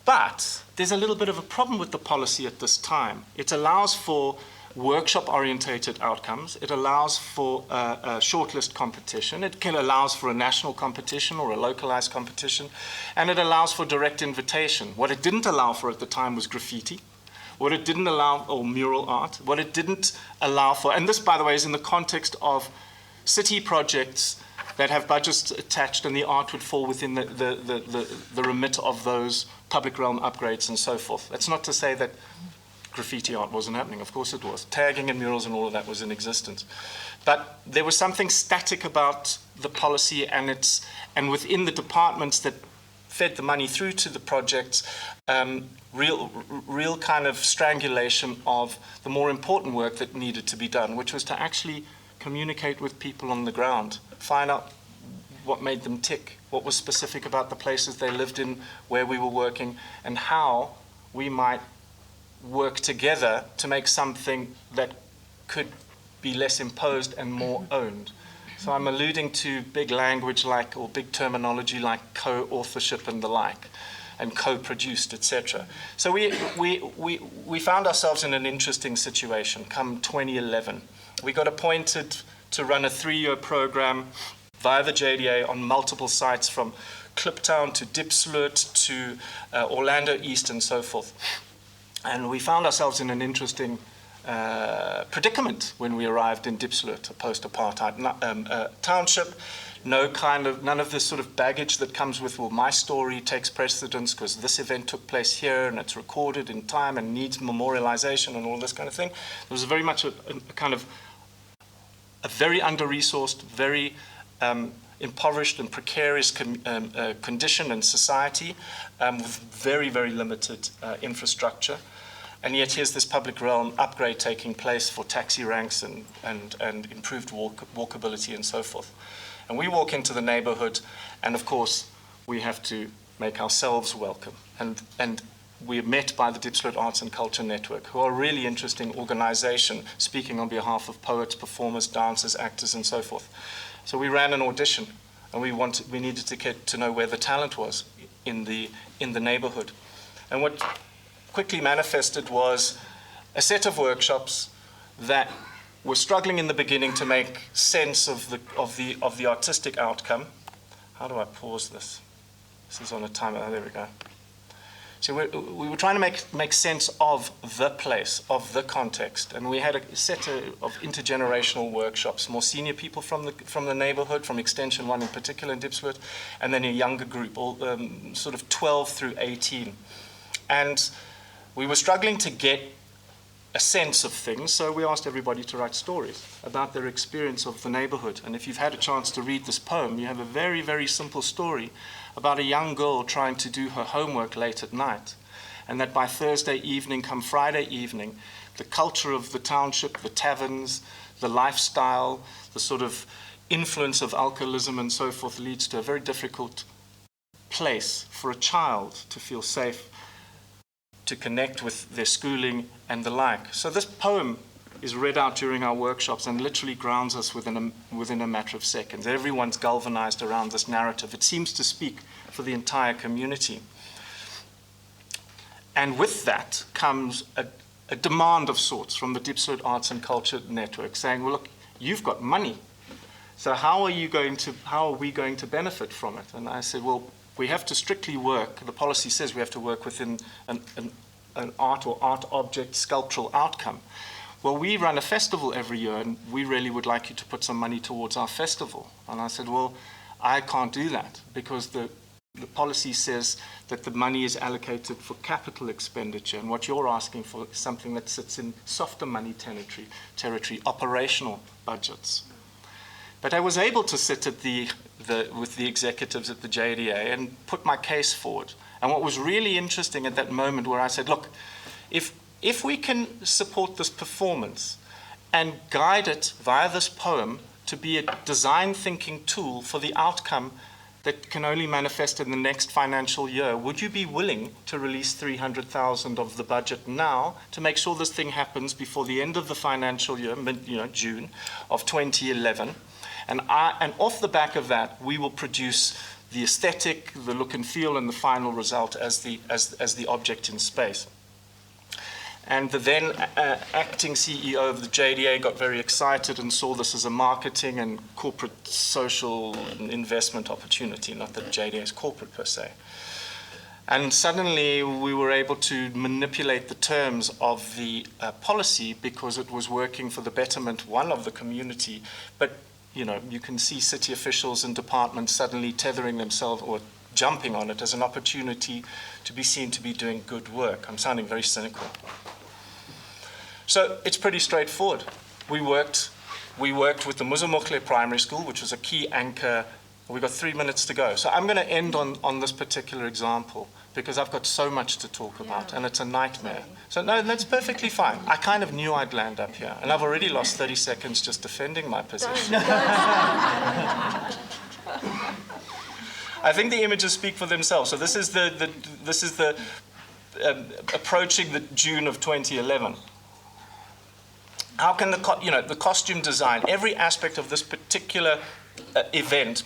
But there's a little bit of a problem with the policy at this time. It allows for workshop-orientated outcomes. It allows for a shortlist competition. It allows for a national competition or a localized competition. And it allows for direct invitation. What it didn't allow for at the time was graffiti. What it didn't allow, or mural art, what it didn't allow for, and this, by the way, is in the context of city projects that have budgets attached, and the art would fall within the remit of those public realm upgrades and so forth. That's not to say that graffiti art wasn't happening. Of course it was. Tagging and murals and all of that was in existence. But there was something static about the policy and within the departments that fed the money through to the projects, real kind of strangulation of the more important work that needed to be done, which was to actually communicate with people on the ground, find out what made them tick, what was specific about the places they lived in, where we were working, and how we might work together to make something that could be less imposed and more owned. So I'm alluding to big language like, or big terminology like co-authorship and the like, and co-produced, etc. So we found ourselves in an interesting situation come 2011. We got appointed to run a 3-year program via the JDA on multiple sites from Kliptown to Diepsloot to Orlando East and so forth. And we found ourselves in an interesting predicament when we arrived in Diepsloot, a post-apartheid township. None of this sort of baggage that comes with, well, my story takes precedence because this event took place here and it's recorded in time and needs memorialization and all this kind of thing. There was very much a kind of a very under-resourced, very impoverished and precarious condition and society with very, very limited infrastructure. And yet here's this public realm upgrade taking place for taxi ranks and improved walkability and so forth. And we walk into the neighborhood, and of course, we have to make ourselves welcome. And we're met by the Diepsloot Arts and Culture Network, who are a really interesting organization, speaking on behalf of poets, performers, dancers, actors, and so forth. So we ran an audition, and we needed to get to know where the talent was in the neighborhood. And what quickly manifested was a set of workshops that were struggling in the beginning to make sense of the artistic outcome. How do I pause this? This is on a timer. Oh, there we go. So we were trying to make sense of the place, of the context, and we had a set of intergenerational workshops, more senior people from the neighborhood, from Extension 1 in particular in Diepsloot, and then a younger group, all sort of 12 through 18. And we were struggling to get a sense of things, so we asked everybody to write stories about their experience of the neighborhood. And if you've had a chance to read this poem, you have a very, very simple story about a young girl trying to do her homework late at night, and that by Thursday evening, come Friday evening, the culture of the township, the taverns, the lifestyle, the sort of influence of alcoholism and so forth leads to a very difficult place for a child to feel safe, to connect with their schooling and the like. So this poem is read out during our workshops and literally grounds us within a matter of seconds. Everyone's galvanized around this narrative. It seems to speak for the entire community. And with that comes a demand of sorts from the Diepsloot Arts and Culture Network saying, well, look, you've got money. So how are we going to benefit from it? And I said, well, we have to strictly work. The policy says we have to work within an art or art object sculptural outcome. Well, we run a festival every year, and we really would like you to put some money towards our festival. And I said, well, I can't do that because the policy says that the money is allocated for capital expenditure, and what you're asking for is something that sits in softer money territory, operational budgets. But I was able to sit at with the executives at the JDA and put my case forward. And what was really interesting at that moment where I said, look, if we can support this performance and guide it via this poem to be a design thinking tool for the outcome that can only manifest in the next financial year, would you be willing to release 300,000 of the budget now to make sure this thing happens before the end of the financial year, June of 2011? And off the back of that, we will produce the aesthetic, the look and feel, and the final result as the object in space. And the then acting CEO of the JDA got very excited and saw this as a marketing and corporate social investment opportunity, not that JDA is corporate per se. And suddenly we were able to manipulate the terms of the policy because it was working for the betterment, one, of the community, but you can see city officials and departments suddenly tethering themselves or jumping on it as an opportunity to be seen to be doing good work. I'm sounding very cynical. So it's pretty straightforward. We worked with the Muzamukle Primary School, which was a key anchor. We've got 3 minutes to go. So I'm going to end on this particular example because I've got so much to talk about, and it's a nightmare. So no, that's perfectly fine. I kind of knew I'd land up here, and I've already lost 30 seconds just defending my position. I think the images speak for themselves. So this is the approaching the June of 2011. How can the costume design, every aspect of this particular event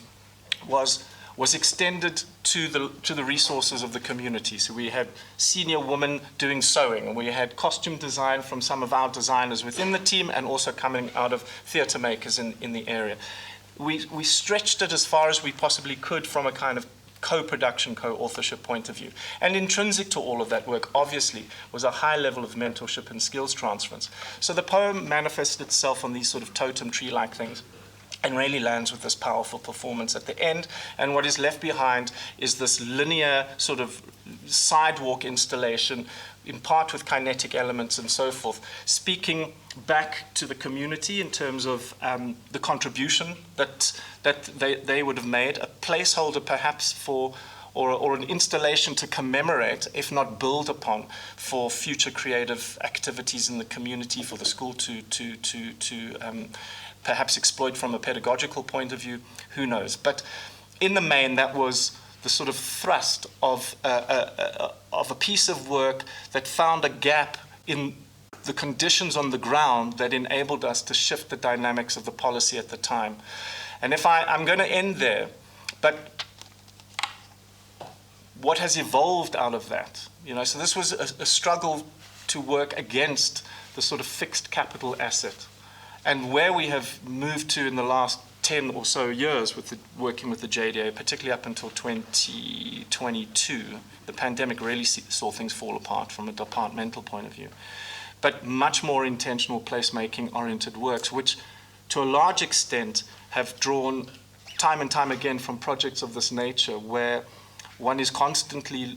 was extended to the resources of the community. So we had senior women doing sewing, and we had costume design from some of our designers within the team, and also coming out of theatre makers in the area. We stretched it as far as we possibly could from a kind of co-production, co-authorship point of view. And intrinsic to all of that work, obviously, was a high level of mentorship and skills transference. So the poem manifested itself on these sort of totem tree-like things, and really lands with this powerful performance at the end. And what is left behind is this linear sort of sidewalk installation, in part with kinetic elements and so forth, speaking back to the community in terms of the contribution that they would have made, a placeholder perhaps for, or an installation to commemorate, if not build upon, for future creative activities in the community, for the school to perhaps exploit from a pedagogical point of view, who knows. But in the main, that was the sort of thrust of a piece of work that found a gap in the conditions on the ground that enabled us to shift the dynamics of the policy at the time. And I'm going to end there, but what has evolved out of that? So this was a struggle to work against the sort of fixed capital asset. And where we have moved to in the last 10 or so years with working with the JDA, particularly up until 2022, the pandemic really saw things fall apart from a departmental point of view. But much more intentional placemaking-oriented works, which to a large extent have drawn time and time again from projects of this nature, where one is constantly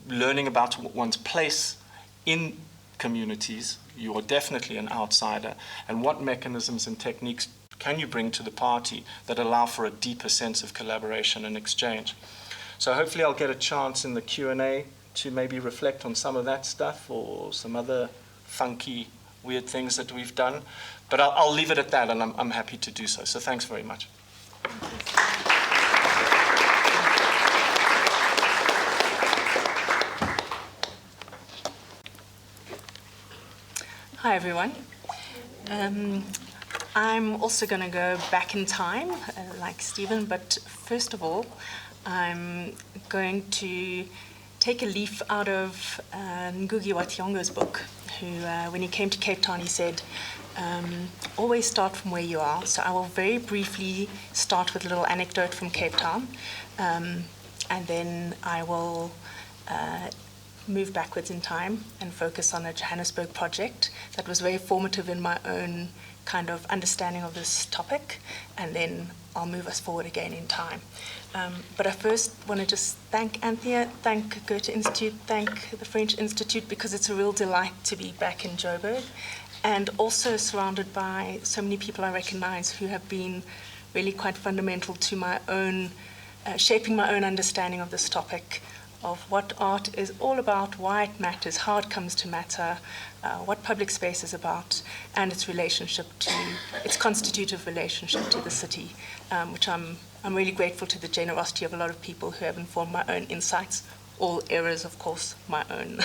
learning about one's place in communities. You are definitely an outsider, and what mechanisms and techniques can you bring to the party that allow for a deeper sense of collaboration and exchange? So hopefully I'll get a chance in the Q&A to maybe reflect on some of that stuff or some other funky, weird things that we've done. But I'll leave it at that, and I'm happy to do so. So thanks very much. Hi, everyone. I'm also going to go back in time, like Stephen, but first of all, I'm going to take a leaf out of Ngugi wa Thiong'o's book, who, when he came to Cape Town, he said, always start from where you are. So I will very briefly start with a little anecdote from Cape Town, and then I will move backwards in time and focus on a Johannesburg project that was very formative in my own kind of understanding of this topic, and then I'll move us forward again in time. But I first want to just thank Anthea, thank Goethe-Institut, thank the French Institute, because it's a real delight to be back in Joburg, and also surrounded by so many people I recognize who have been really quite fundamental to my own, shaping my own understanding of this topic, of what art is all about, why it matters, how it comes to matter, what public space is about, and its relationship to, its constitutive relationship to the city, which I'm really grateful to the generosity of a lot of people who have informed my own insights, all errors, of course, my own.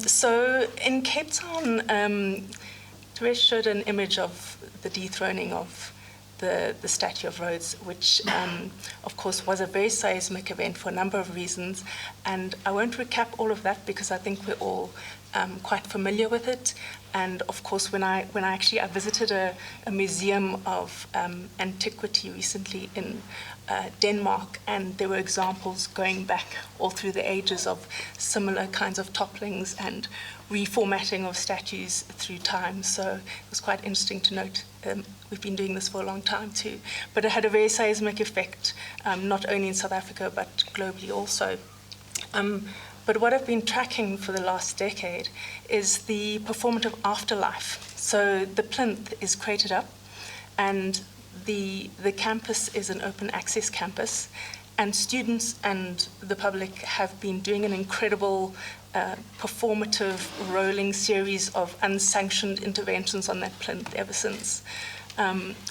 So in Cape Town, Thireshen showed an image of the dethroning of the Statue of Rhodes, which, of course, was a very seismic event for a number of reasons. And I won't recap all of that because I think we're all quite familiar with it. And of course, when I visited a museum of antiquity recently in Denmark, and there were examples going back all through the ages of similar kinds of topplings and reformatting of statues through time. So it was quite interesting to note. We've been doing this for a long time too, but it had a very seismic effect, not only in South Africa, but globally also. But what I've been tracking for the last decade is the performative afterlife. So the plinth is crated up, and the campus is an open access campus, and students and the public have been doing an incredible performative rolling series of unsanctioned interventions on that plinth ever since,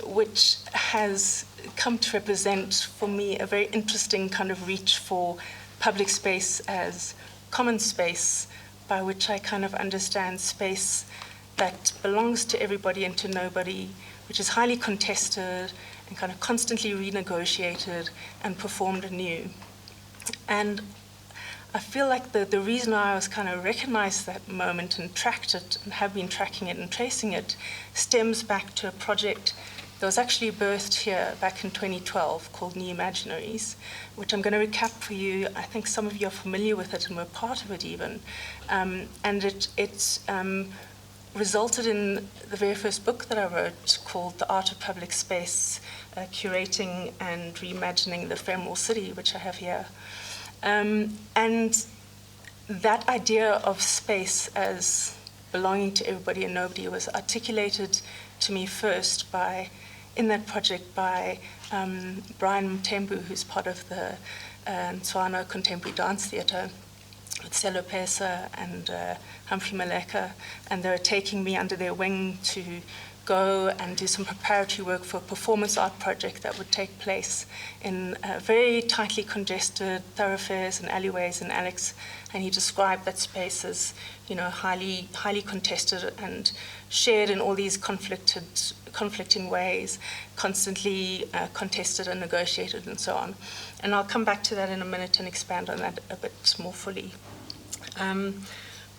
which has come to represent for me a very interesting kind of reach for public space as common space, by which I kind of understand space that belongs to everybody and to nobody, which is highly contested and kind of constantly renegotiated and performed anew. And I feel like the reason I was kind of recognized that moment and tracked it and have been tracking it and tracing it stems back to a project that was actually birthed here back in 2012 called New Imaginaries, which I'm going to recap for you. I think some of you are familiar with it and were part of it even. And it's resulted in the very first book that I wrote called The Art of Public Space, Curating and Reimagining the Ephemeral City, which I have here. And that idea of space as belonging to everybody and nobody was articulated to me first in that project by Brian Mthembu, who's part of the Tswana Contemporary Dance Theatre, with Selo Pesa and Humphrey Maleka, and they were taking me under their wing to go and do some preparatory work for a performance art project that would take place in very tightly congested thoroughfares and alleyways in Alex. And he described that space as, highly contested and shared in all these conflicting ways, constantly contested and negotiated and so on. And I'll come back to that in a minute and expand on that a bit more fully.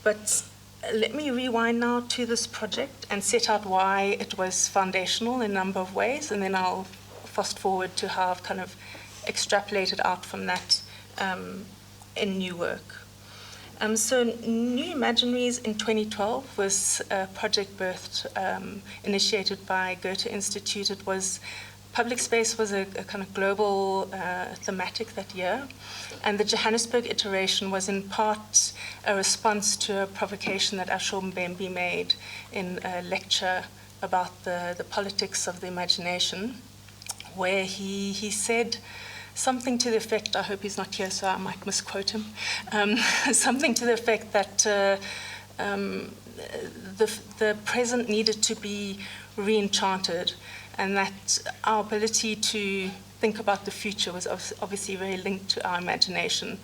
But let me rewind now to this project and set out why it was foundational in a number of ways, and then I'll fast forward to how I've kind of extrapolated out from that in new work. So New Imaginaries in 2012 was a project birthed, initiated by Goethe-Institut. It was public space was a kind of global thematic that year, and the Johannesburg iteration was in part a response to a provocation that Ashur Mbembe made in a lecture about the politics of the imagination, where he said something to the effect, I hope he's not here so I might misquote him, something to the effect that the present needed to be re-enchanted, and that our ability to think about the future was obviously very linked to our imagination,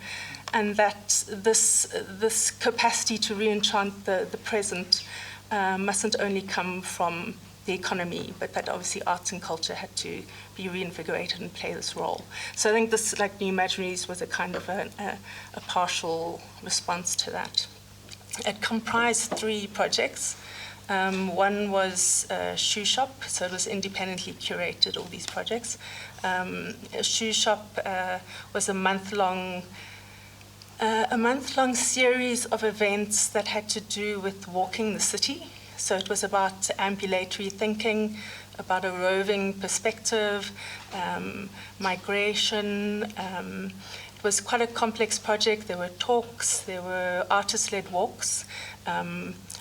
and that this capacity to re-enchant the present mustn't only come from the economy, but that obviously arts and culture had to be reinvigorated and play this role. So I think this, like New Imaginaries, was a kind of a partial response to that. It comprised 3 projects. One was a shoe shop, so it was independently curated, all these projects. A shoe shop was a month-long series of events that had to do with walking the city. So it was about ambulatory thinking, about a roving perspective, migration. It was quite a complex project. There were talks, there were artist-led walks.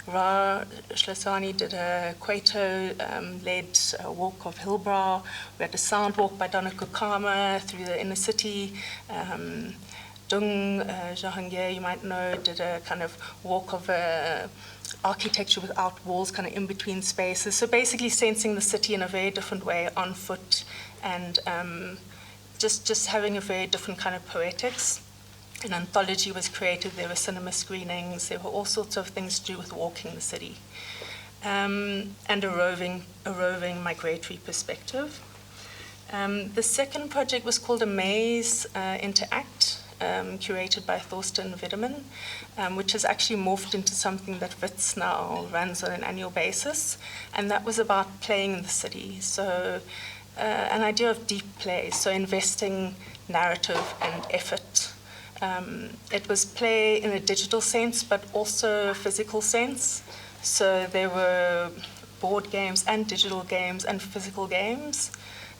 Ra Shlesani did a Cueto-led walk of Hillbrow. We had a sound walk by Donna Kukama through the inner city. Dung Jahangir, you might know, did a kind of walk of architecture without walls, kind of in between spaces. So basically sensing the city in a very different way on foot, and just having a very different kind of poetics. An anthology was created, there were cinema screenings, there were all sorts of things to do with walking the city. And a roving migratory perspective. The second project was called A Maze Interact, curated by Thorsten Wiedemann, which has actually morphed into something that WITS now runs on an annual basis, and that was about playing in the city. So an idea of deep play, so investing narrative and effort. It was play in a digital sense, but also a physical sense. So there were board games and digital games and physical games.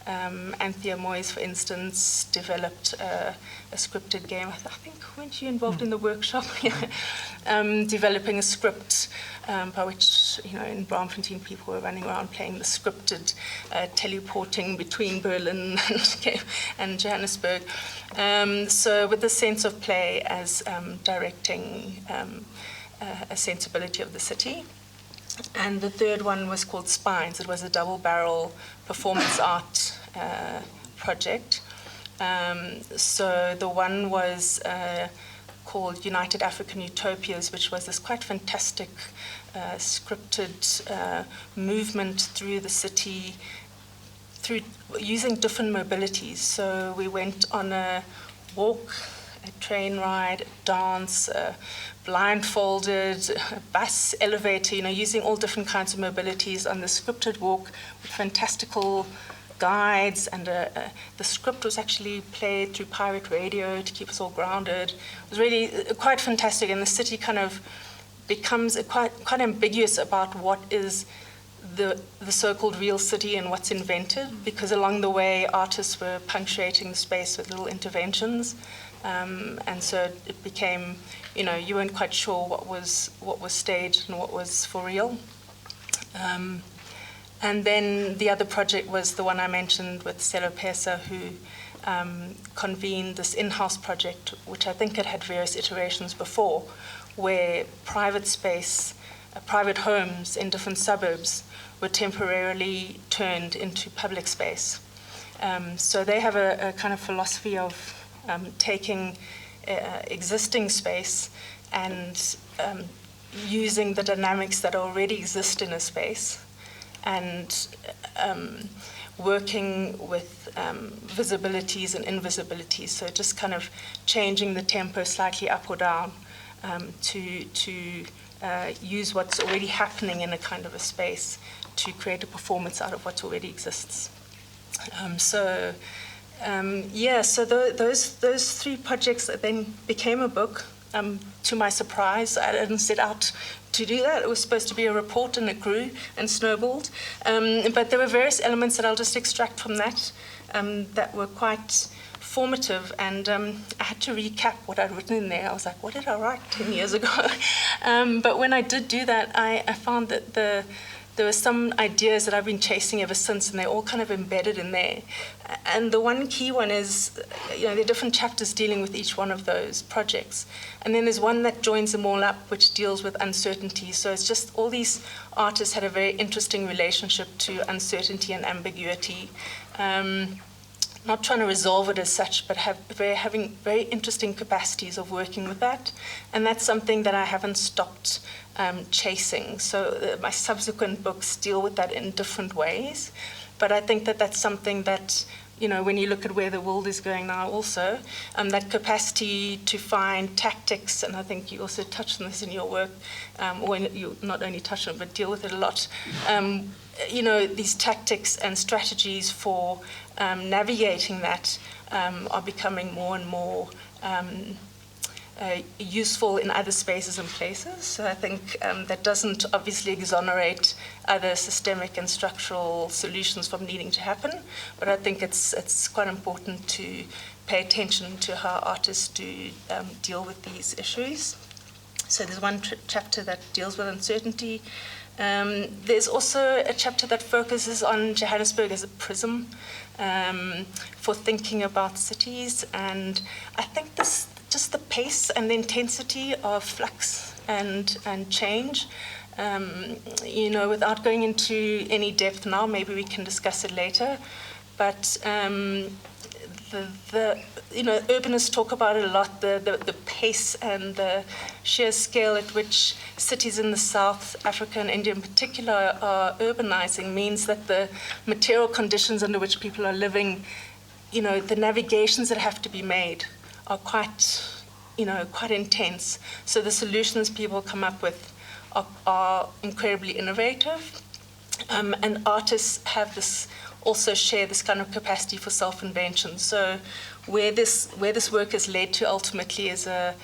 Anthea Buys, for instance, developed a scripted game. I think, weren't you involved in the workshop? Developing a script by which, in Braamfontein, people were running around playing the scripted, teleporting between Berlin and Johannesburg. So with the sense of play as directing a sensibility of the city. And the third one was called Spines. It was a double-barrel performance art project. So the one was called United African Utopias, which was this quite fantastic scripted movement through the city, through using different mobilities. So we went on a walk, a train ride, a dance, blindfolded, a bus, elevator, using all different kinds of mobilities on the scripted walk with fantastical guides. And the script was actually played through pirate radio to keep us all grounded. It was really quite fantastic, and the city kind of becomes quite ambiguous about what is the so-called real city and what's invented, because along the way artists were punctuating the space with little interventions. And so it became, you weren't quite sure what was staged and what was for real. And then the other project was the one I mentioned with Selo Pesa, who convened this in-house project, which I think had various iterations before, where private space, private homes in different suburbs were temporarily turned into public space. So they have a kind of philosophy of taking existing space and using the dynamics that already exist in a space, and working with visibilities and invisibilities. So just kind of changing the tempo slightly up or down to use what's already happening in a kind of a space to create a performance out of what already exists. So those 3 projects then became a book. To my surprise, I didn't set out to do that. It was supposed to be a report, and it grew and snowballed. But there were various elements that I'll just extract from that that were quite formative, and I had to recap what I'd written in there. I was like, what did I write 10 years ago? But when I did do that, I found that there were some ideas that I've been chasing ever since, and they're all kind of embedded in there. And the one key one is, there are different chapters dealing with each one of those projects. And then there's one that joins them all up, which deals with uncertainty. So it's just all these artists had a very interesting relationship to uncertainty and ambiguity. not trying to resolve it as such, but having very interesting capacities of working with that. And that's something that I haven't stopped chasing. So my subsequent books deal with that in different ways. But I think that that's something that, you know, when you look at where the world is going now also, that capacity to find tactics, and I think you also touched on this in your work, or you not only touch on it, but deal with it a lot, you know, these tactics and strategies for navigating that are becoming more and more useful in other spaces and places. So I think that doesn't obviously exonerate other systemic and structural solutions from needing to happen, but I think it's quite important to pay attention to how artists do deal with these issues. So there's one chapter that deals with uncertainty. There's also a chapter that focuses on Johannesburg as a prism for thinking about cities, and I think just the pace and the intensity of flux and change. You know, without going into any depth now, maybe we can discuss it later. But you know, urbanists talk about it a lot. The pace and the sheer scale at which cities in the South Africa and India in particular are urbanizing means that the material conditions under which people are living, you know, the navigations that have to be made are quite, you know, quite intense. So the solutions people come up with are incredibly innovative, and artists have this, also share this kind of capacity for self-invention. So where this work has led to ultimately is a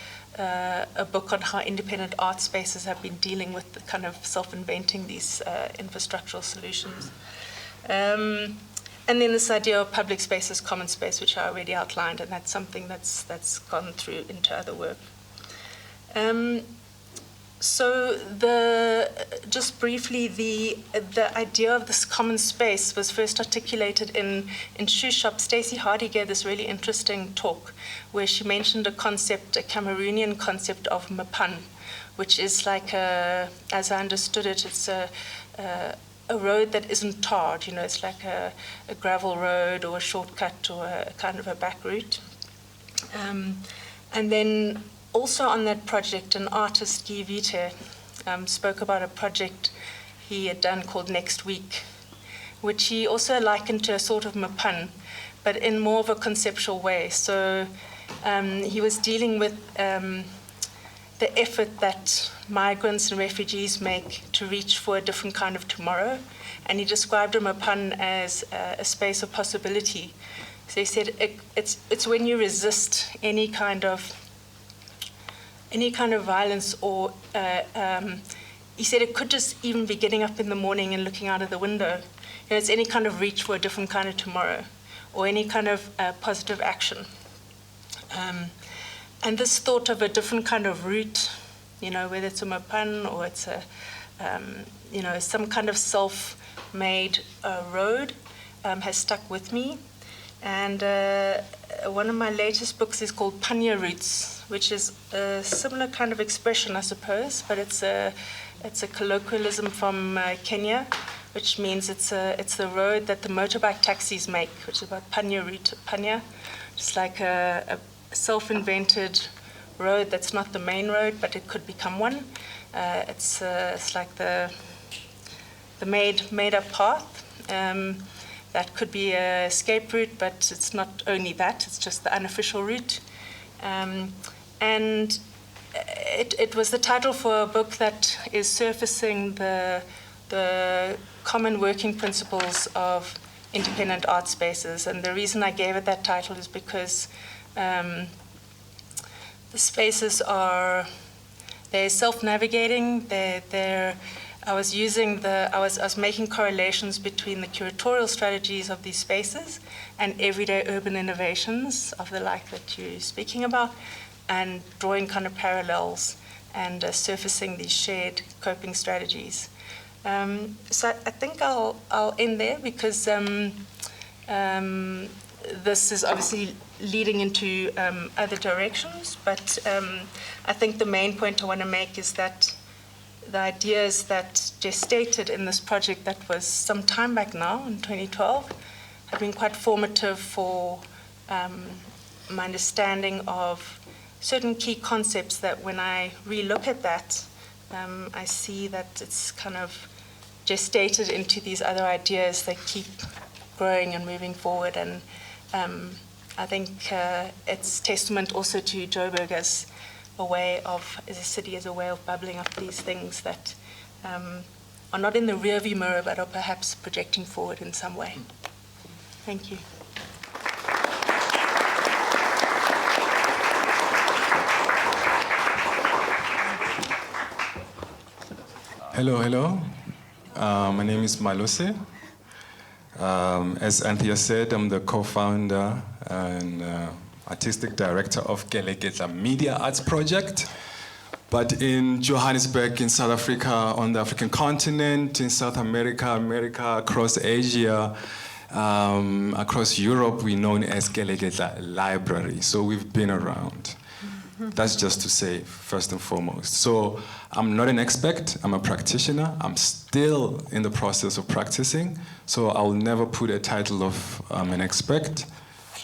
book on how independent art spaces have been dealing with the kind of self-inventing these infrastructural solutions. And then this idea of public space as common space, which I already outlined, and that's something that's gone through into other work. So just briefly, the idea of this common space was first articulated in Shoe Shop. Stacey Hardy gave this really interesting talk where she mentioned a concept, a Cameroonian concept of mapan, which is like as I understood it, it's a road that isn't tarred. You know, it's like a gravel road or a shortcut or a kind of a back route. And then also on that project, an artist, Guy Vite, spoke about a project he had done called Next Week, which he also likened to a sort of mapan, but in more of a conceptual way. So he was dealing with the effort that migrants and refugees make to reach for a different kind of tomorrow. And he described a mapan as a space of possibility. So he said it's when you resist any kind of violence, or he said it could just even be getting up in the morning and looking out of the window. You know, it's any kind of reach for a different kind of tomorrow, or any kind of positive action. And this thought of a different kind of route, you know, whether it's a mapan or it's a, you know, some kind of self-made road, has stuck with me. And one of my latest books is called Panya Routes, which is a similar kind of expression, I suppose, but it's a colloquialism from Kenya, which means it's the road that the motorbike taxis make, which is about Panya Route, Panya. It's like a self-invented road that's not the main road, but it could become one. It's like the made-up path. That could be an escape route, but it's not only that, it's just the unofficial route. And it was the title for a book that is surfacing the common working principles of independent art spaces. And the reason I gave it that title is because the spaces they're self-navigating, I was making correlations between the curatorial strategies of these spaces and everyday urban innovations of the like that you're speaking about, and drawing kind of parallels and surfacing these shared coping strategies. So I think I'll end there, because this is obviously leading into other directions, but I think the main point I want to make is that the ideas that gestated in this project that was some time back now, in 2012, have been quite formative for my understanding of certain key concepts that when I re-look at that, I see that it's kind of gestated into these other ideas that keep growing and moving forward. And I think it's testament also to Joburg as a city, as a way of bubbling up these things that are not in the rearview mirror, but are perhaps projecting forward in some way. Thank you. Hello, hello. My name is Malose. As Anthea said, I'm the co-founder and artistic director of Keleketla Media Arts Project. But in Johannesburg, in South Africa, on the African continent, in South America, across Asia, across Europe, we're known as Keleketla Library. So we've been around. That's just to say, first and foremost. So I'm not an expert, I'm a practitioner. I'm still in the process of practicing. So I'll never put a title of an expert,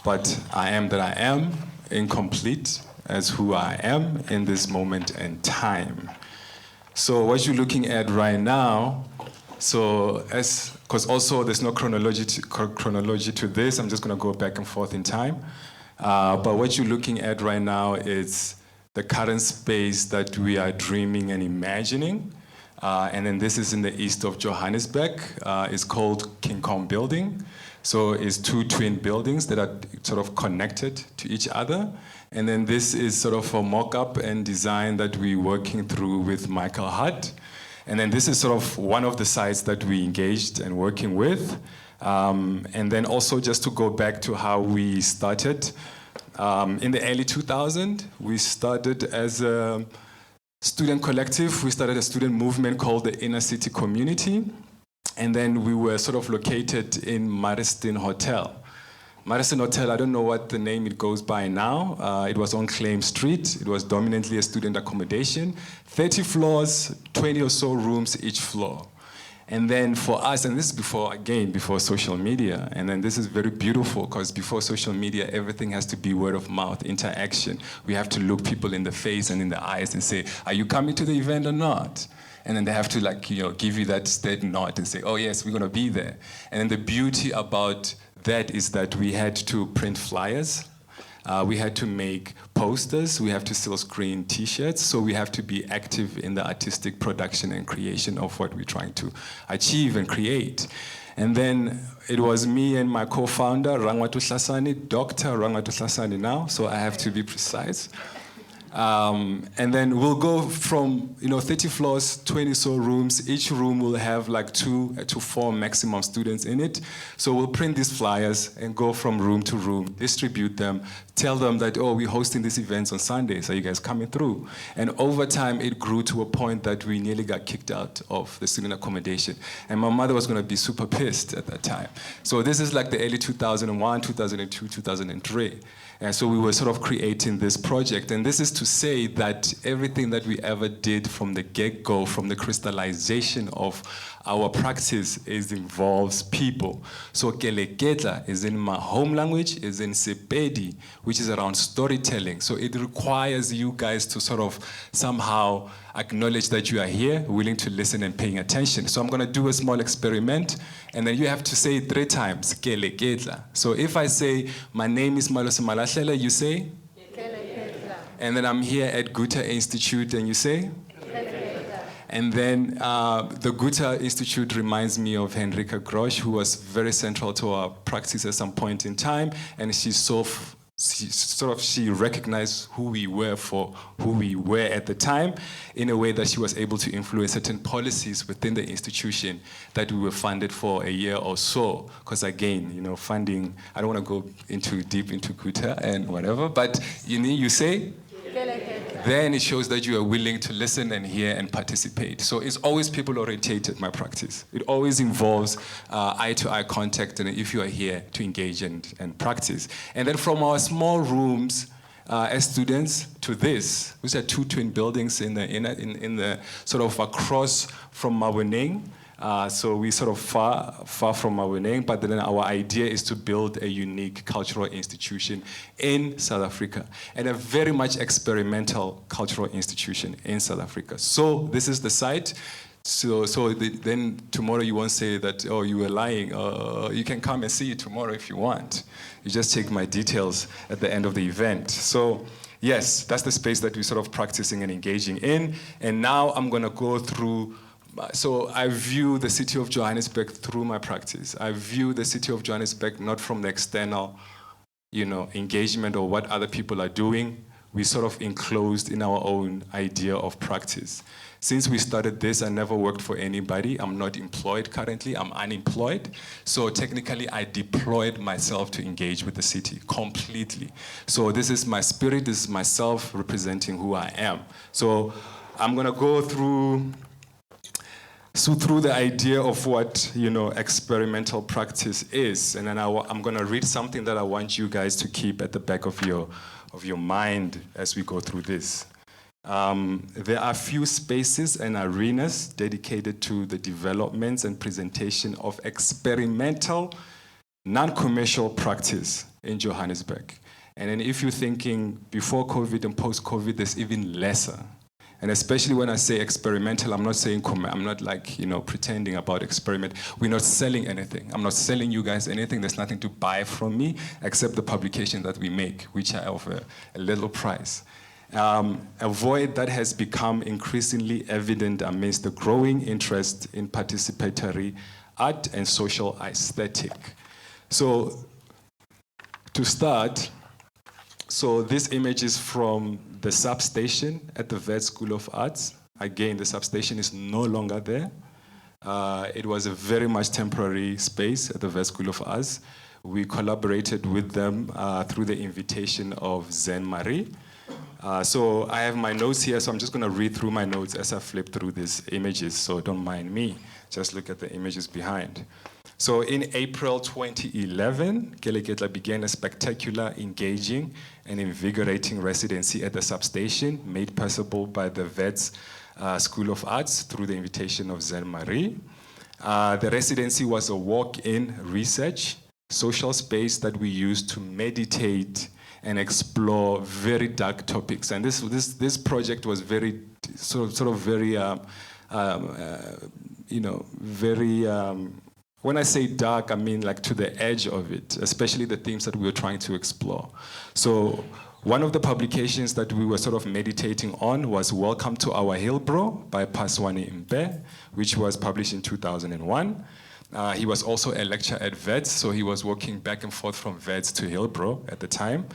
but I am that I am, incomplete as who I am in this moment and time. So what you're looking at right now, because also there's no chronology to this, I'm just gonna go back and forth in time. But what you're looking at right now is the current space that we are dreaming and imagining. And then this is in the east of Johannesburg. It's called King Kong Building. So it's two twin buildings that are sort of connected to each other. And then this is sort of a mock-up and design that we're working through with Michael Hutt. And then this is sort of one of the sites that we engaged and working with. And then also just to go back to how we started, in the early 2000s, we started as a student collective. We started a student movement called the Inner City Community. And then we were sort of located in Mariston Hotel. Mariston Hotel, I don't know what the name it goes by now. It was on Claim Street. It was dominantly a student accommodation. 30 floors, 20 or so rooms each floor. And then for us, and this is before social media, and then this is very beautiful because before social media, everything has to be word of mouth, interaction. We have to look people in the face and in the eyes and say, are you coming to the event or not? And then they have to give you that steady nod and say, oh yes, we're gonna be there. And then the beauty about that is that we had to print flyers. We had to make posters, we have to still screen t-shirts, so we have to be active in the artistic production and creation of what we're trying to achieve and create. And then it was me and my co-founder, Rangwatu Hlasani, Dr. Rangwatu Hlasani now, so I have to be precise. And then we'll go from 30 floors, 20 so rooms. Each room will have like 2 to 4 maximum students in it. So we'll print these flyers and go from room to room, distribute them, tell them that, oh, we're hosting these events on Sundays. Are you guys coming through? And over time, it grew to a point that we nearly got kicked out of the student accommodation. And my mother was going to be super pissed at that time. So this is like the early 2001, 2002, 2003. And so we were sort of creating this project. And this is to say that everything that we ever did from the get-go, from the crystallization of our practice, involves people. So Keleketla is in my home language, is in Sepedi, which is around storytelling. So it requires you guys to sort of somehow acknowledge that you are here, willing to listen and paying attention. So I'm going to do a small experiment, and then you have to say it 3 times, Keleketla. So if I say, my name is Malose Malahlela, you say? Keleketla. And then I'm here at Goethe-Institut, and you say? Keleketla. And then the Goethe-Institut reminds me of Henrika Grosch, who was very central to our practice at some point in time, and she recognized who we were at the time in a way that she was able to influence certain policies within the institution that we were funded for a year or so. Because again, funding, I don't want to go deep into Goethe and whatever, but you say, then it shows that you are willing to listen and hear and participate. So it's always people-orientated, my practice. It always involves eye-to-eye contact, and if you are here to engage and practice. And then from our small rooms as students to this, which are 2 twin buildings in the sort of across from Maboneng, So we're sort of far from our name, but then our idea is to build a unique cultural institution in South Africa, and a very much experimental cultural institution in South Africa. So this is the site. Then tomorrow you won't say that, oh, you were lying. You can come and see it tomorrow if you want. You just take my details at the end of the event. So yes, that's the space that we're sort of practicing and engaging in. And now I'm going to go through. So I view the city of Johannesburg through my practice. I view the city of Johannesburg not from the external, engagement or what other people are doing. We're sort of enclosed in our own idea of practice. Since we started this, I never worked for anybody. I'm not employed currently. I'm unemployed. So technically, I deployed myself to engage with the city completely. So this is my spirit. This is myself representing who I am. So I'm going to go through the idea of what experimental practice is, and then I'm going to read something that I want you guys to keep at the back of your mind as we go through this. There are few spaces and arenas dedicated to the developments and presentation of experimental, non-commercial practice in Johannesburg. And then if you're thinking before COVID and post-COVID, there's even lesser. And especially when I say experimental, I'm not saying, I'm not like, pretending about experiment. We're not selling anything. I'm not selling you guys anything. There's nothing to buy from me except the publication that we make, which I offer a little price. A void that has become increasingly evident amidst the growing interest in participatory art and social aesthetic. So to start, this image is from the substation at the Wits School of Arts. Again, the substation is no longer there. It was a very much temporary space at the Wits School of Arts. We collaborated with them through the invitation of Zen Marie. So I have my notes here, so I'm just going to read through my notes as I flip through these images, so don't mind me. Just look at the images behind. So in April 2011, Keleketla began a spectacular, engaging, and invigorating residency at the substation, made possible by the Wits School of Arts through the invitation of Zen Marie. The residency was a walk-in research, social space that we used to meditate and explore very dark topics. And this project was very, when I say dark, I mean like to the edge of it, especially the themes that we were trying to explore. So one of the publications that we were sort of meditating on was Welcome to Our Hillbro by Paswane Mpe, which was published in 2001. He was also a lecturer at Wits, so he was walking back and forth from Wits to Hillbro at the time.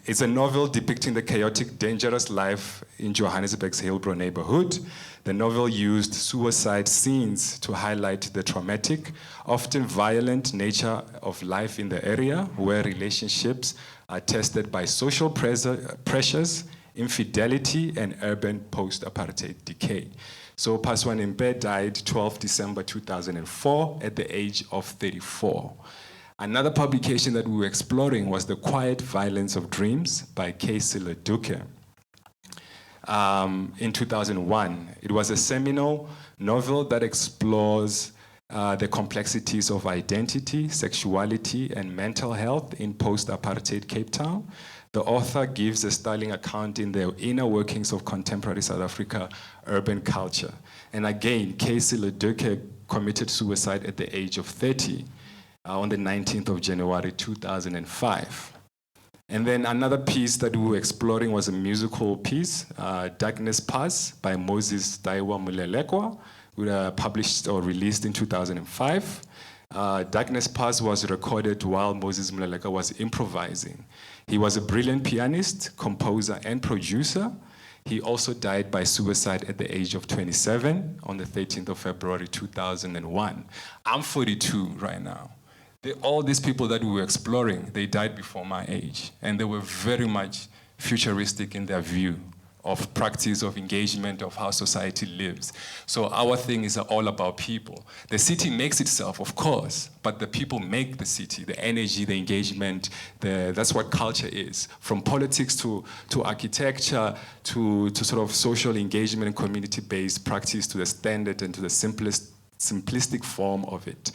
It's a novel depicting the chaotic, dangerous life in Johannesburg's Hillbro neighborhood. The novel used suicide scenes to highlight the traumatic, often violent nature of life in the area, where relationships are tested by social pressures, infidelity, and urban post-apartheid decay. So Paswane Mpe died 12 December 2004 at the age of 34. Another publication that we were exploring was The Quiet Violence of Dreams by Casey Leduc. In 2001. It was a seminal novel that explores the complexities of identity, sexuality, and mental health in post-apartheid Cape Town. The author gives a sterling account in the inner workings of contemporary South Africa urban culture. And again, Casey Leduc committed suicide at the age of 30 on the 19th of January 2005. And then another piece that we were exploring was a musical piece, Darkness Pass by Moses Daiwa Mulelekwa, published or released in 2005. Darkness Pass was recorded while Moses Mulelekwa was improvising. He was a brilliant pianist, composer, and producer. He also died by suicide at the age of 27 on the 13th of February 2001. I'm 42 right now. All these people that we were exploring, they died before my age, and they were very much futuristic in their view of practice, of engagement, of how society lives. So our thing is all about people. The city makes itself, of course, but the people make the city, the energy, the engagement, that's what culture is. From politics to architecture, to sort of social engagement and community-based practice, to the standard and to the simplest simplistic form of it.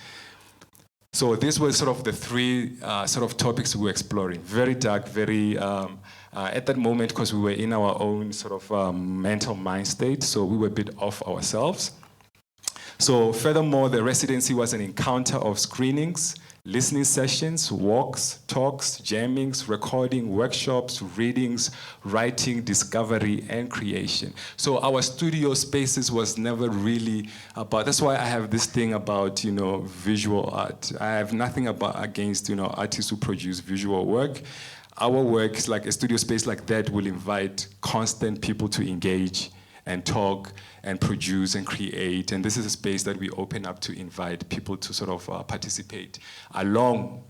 So these were sort of the three sort of topics we were exploring. Very dark, very, at that moment, because we were in our own sort of mental mind state, so we were a bit off ourselves. So furthermore, the residency was an encounter of screenings, listening sessions, walks, talks, jammings, recording, workshops, readings, writing, discovery, and creation. So our studio spaces was never really about, that's why I have this thing about, you know, visual art. I have nothing against, you know, artists who produce visual work. Our work is like a studio space like that will invite constant people to engage and talk and produce and create. And this is a space that we open up to invite people to sort of participate along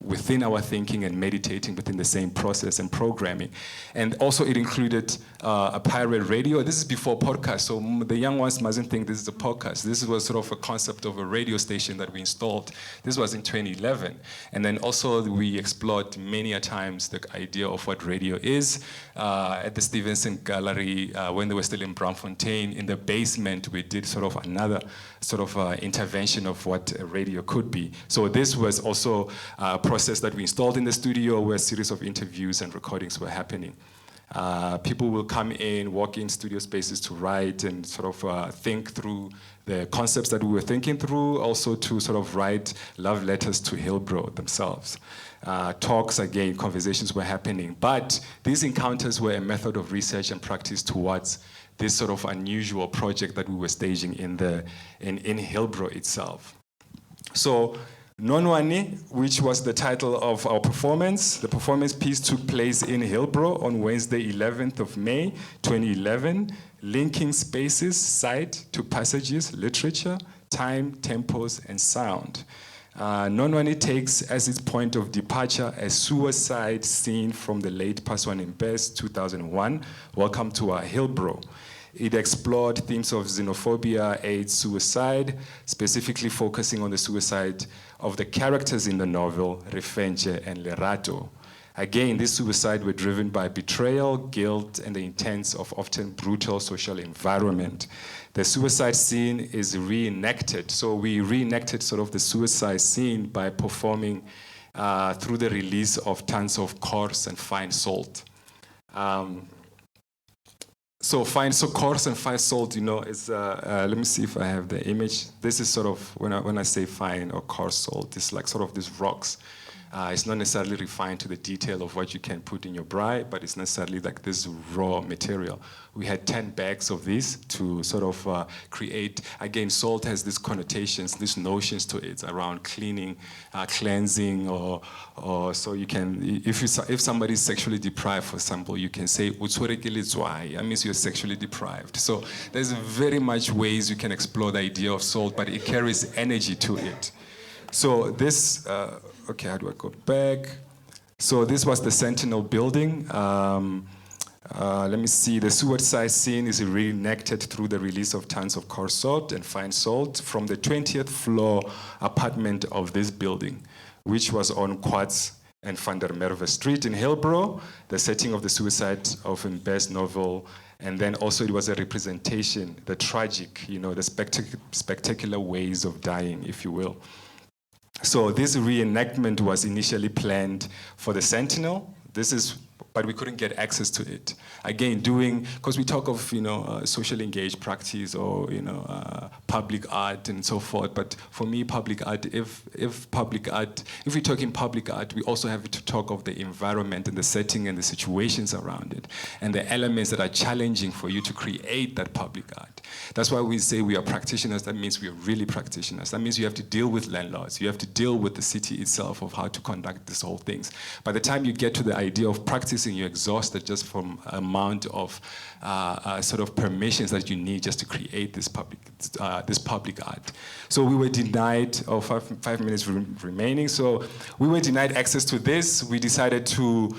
within our thinking and meditating within the same process and programming. And also it included a pirate radio. This is before podcast, so the young ones mustn't think this is a podcast. This was sort of a concept of a radio station that we installed. This was in 2011. And then also we explored many a times the idea of what radio is. At the Stevenson Gallery, when they were still in Braamfontein, in the basement, we did sort of another sort of intervention of what a radio could be. So this was also a process that we installed in the studio where a series of interviews and recordings were happening. People will come in, walk in studio spaces to write and sort of think through the concepts that we were thinking through, also to sort of write love letters to Hillbrow themselves. Talks, again, conversations were happening. But these encounters were a method of research and practice towards this sort of unusual project that we were staging in Hillbrow itself. So, Nonwani, which was the title of our performance. The performance piece took place in Hillbrow on Wednesday, 11th of May, 2011, linking spaces, sight to passages, literature, time, tempos, and sound. Nonwani takes as its point of departure a suicide scene from the late Paswan Mbes, 2001, Welcome to our Hillbrow. It explored themes of xenophobia, AIDS, suicide, specifically focusing on the suicide of the characters in the novel, Refenche and Lerato. Again, these suicides were driven by betrayal, guilt, and the intents of often brutal social environment. The suicide scene is reenacted. So we reenacted sort of the suicide scene by performing through the release of tons of coarse and fine salt. So coarse and fine salt, you know, is, let me see if I have the image. This is sort of, when I say fine or coarse salt, it's like sort of these rocks. It's not necessarily refined to the detail of what you can put in your braai, but it's necessarily like this raw material. We had 10 bags of these to sort of create, again, salt has these connotations, these notions to it around cleaning, cleansing, or so you can, if somebody is sexually deprived, for example, you can say, that means you're sexually deprived. So there's very much ways you can explore the idea of salt, but it carries energy to it. So this, okay, how do I go back? So this was the Sentinel building. Let me see, the suicide scene is reenacted through the release of tons of coarse salt and fine salt from the 20th floor apartment of this building, which was on Quartz and Van der Merwe Street in Hillbrow, the setting of the suicide of Mbes novel. And then also it was a representation, the tragic, you know, the spectacular ways of dying, if you will. So this reenactment was initially planned for the Sentinel. But we couldn't get access to it. Again, because we talk of, you know, socially engaged practice or, you know, public art and so forth. But for me, public art, if we're talking public art, we also have to talk of the environment and the setting and the situations around it and the elements that are challenging for you to create that public art. That's why we say we are practitioners. That means we are really practitioners. That means you have to deal with landlords. You have to deal with the city itself of how to conduct this whole things. By the time you get to the idea of practicing, you're exhausted just from amount of sort of permissions that you need just to create this public art. So we were denied, 5 minutes remaining, so we were denied access to this. We decided to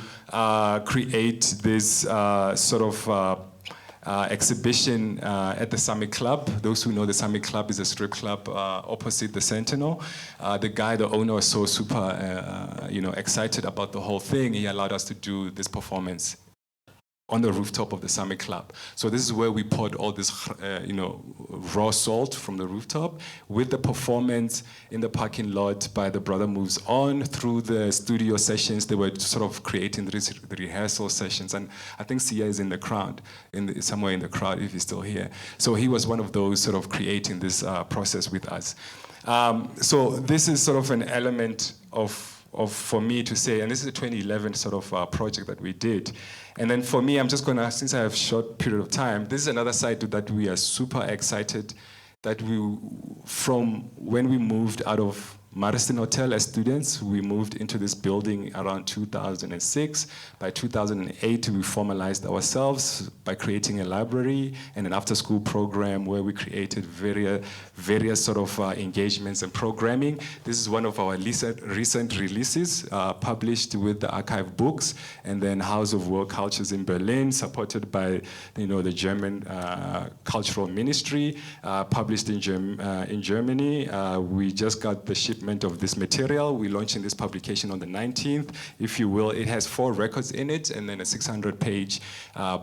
create this sort of exhibition at the Summit Club. Those who know the Summit Club is a strip club opposite the Sentinel. The owner, was so super, you know, excited about the whole thing. He allowed us to do this performance on the rooftop of the Summit Club. So this is where we poured all this, raw salt from the rooftop with the performance in the parking lot by The Brother Moves On through the studio sessions. They were sort of creating the rehearsal sessions. And I think Sia is in the crowd, somewhere in the crowd if he's still here. So he was one of those sort of creating this process with us. So this is sort of an element for me to say, and this is a 2011 sort of project that we did. And then for me, I'm just gonna, since I have a short period of time, this is another side that we are super excited that from when we moved out of Mariston Hotel as students, we moved into this building around 2006. By 2008, we formalized ourselves by creating a library and an after-school program where we created various sort of engagements and programming. This is one of our recent releases, published with the archive books, and then House of World Cultures in Berlin, supported by the German Cultural Ministry, published in Germany. We just got the shipment of this material. We're launching this publication on the 19th, if you will. It has 4 records in it, and then a 600-page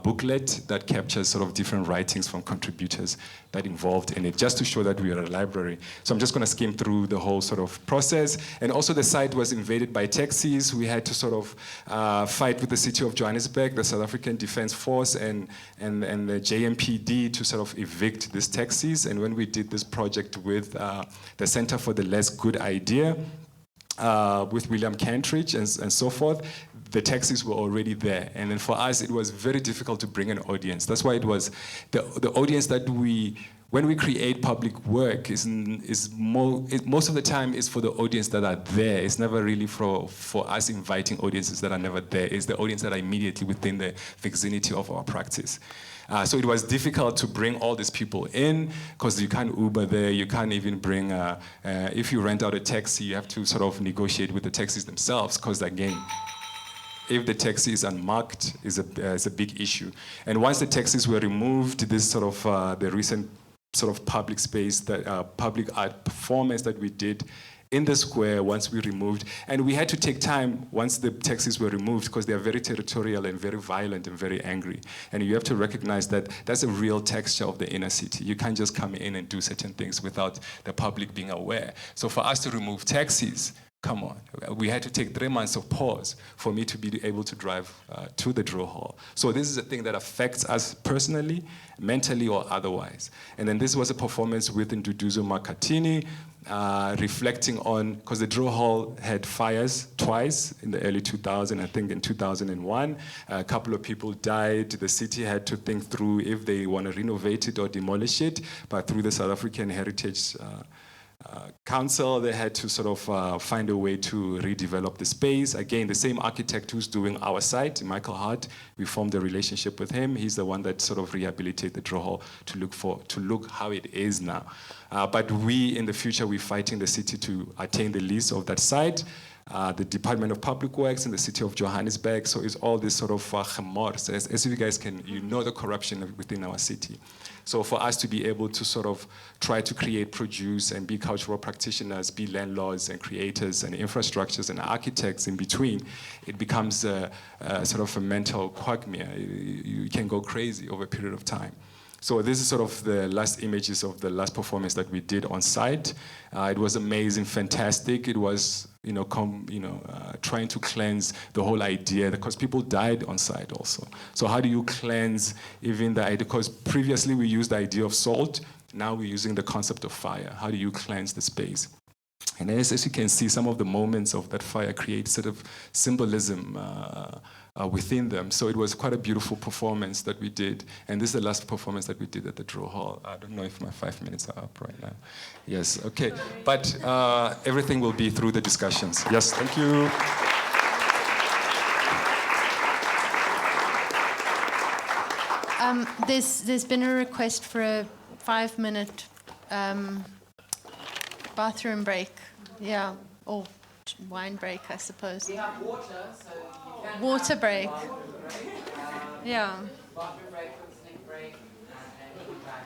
booklet that captures sort of different writings from contributors that involved in it, just to show that we are a library. So I'm just going to skim through the whole sort of process. And also the site was invaded by taxis. We had to sort of fight with the city of Johannesburg, the South African Defence Force, and the JMPD to sort of evict these taxis. And when we did this project with the Center for the Less Good Idea, with William Kentridge and so forth, the taxis were already there. And then for us, it was very difficult to bring an audience. That's why it was the audience that when we create public work, most of the time is for the audience that are there. It's never really for us inviting audiences that are never there. It's the audience that are immediately within the vicinity of our practice. So it was difficult to bring all these people in because you can't Uber there, you can't even bring, if you rent out a taxi, you have to sort of negotiate with the taxis themselves because again, if the taxi is unmarked, is a big issue. And once the taxis were removed, this sort of, the recent sort of public space, public art performance that we did in the square once we removed, and we had to take time once the taxis were removed because they are very territorial and very violent and very angry. And you have to recognize that that's a real texture of the inner city. You can't just come in and do certain things without the public being aware. So for us to remove taxis, come on, we had to take 3 months of pause for me to be able to drive to the drill hall. So this is a thing that affects us personally, mentally or otherwise. And then this was a performance with Nduduzo Makatini, reflecting on, because the drill hall had fires twice in the early 2000s, I think in 2001. A couple of people died. The city had to think through if they want to renovate it or demolish it, but through the South African Heritage Council, they had to sort of find a way to redevelop the space. Again, the same architect who's doing our site, Michael Hart, we formed a relationship with him. He's the one that sort of rehabilitated the drill hall to look how it is now. But we, in the future, we're fighting the city to attain the lease of that site. The Department of Public Works in the city of Johannesburg. So it's all this sort of gemors, as you guys can, the corruption within our city. So for us to be able to sort of try to create, produce, and be cultural practitioners, be landlords and creators and infrastructures and architects in between, it becomes a sort of a mental quagmire. You can go crazy over a period of time. So this is sort of the last images of the last performance that we did on site. It was amazing, fantastic. It was, trying to cleanse the whole idea because people died on site also. So how do you cleanse even the idea? Because previously we used the idea of salt. Now we're using the concept of fire. How do you cleanse the space? And as you can see, some of the moments of that fire create sort of symbolism within them. So it was quite a beautiful performance that we did. And this is the last performance that we did at the drill hall. I don't know if my 5 minutes are up right now. Yes, okay. But everything will be through the discussions. Yes, thank you. There's been a request for a 5-minute bathroom break. Yeah, or wine break, I suppose. We have water, so you can water break. Water break. Yeah. Bathroom break, cooking break, and you can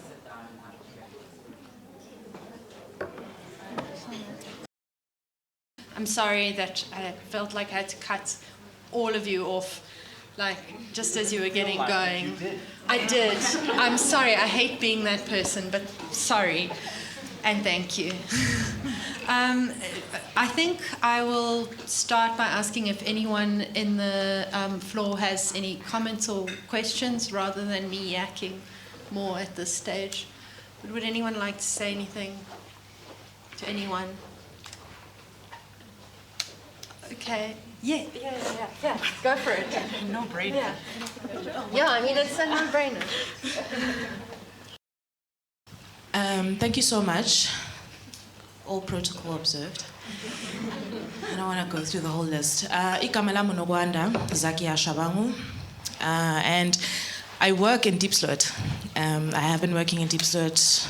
sit down and have a chat. I'm sorry that I felt like I had to cut all of you off. like just as you were getting going. I did. I'm sorry. I hate being that person, but sorry. And thank you. I think I will start by asking if anyone in the floor has any comments or questions rather than me yakking more at this stage. But would anyone like to say anything to anyone? Okay. Yeah. Go for it. No brainer. Yeah, I mean, it's a no-brainer. Thank you so much. All protocol observed. I don't want to go through the whole list. Igama lami uNokwanda Zaki Ashabangu, and I work in Diepsloot. I have been working in Diepsloot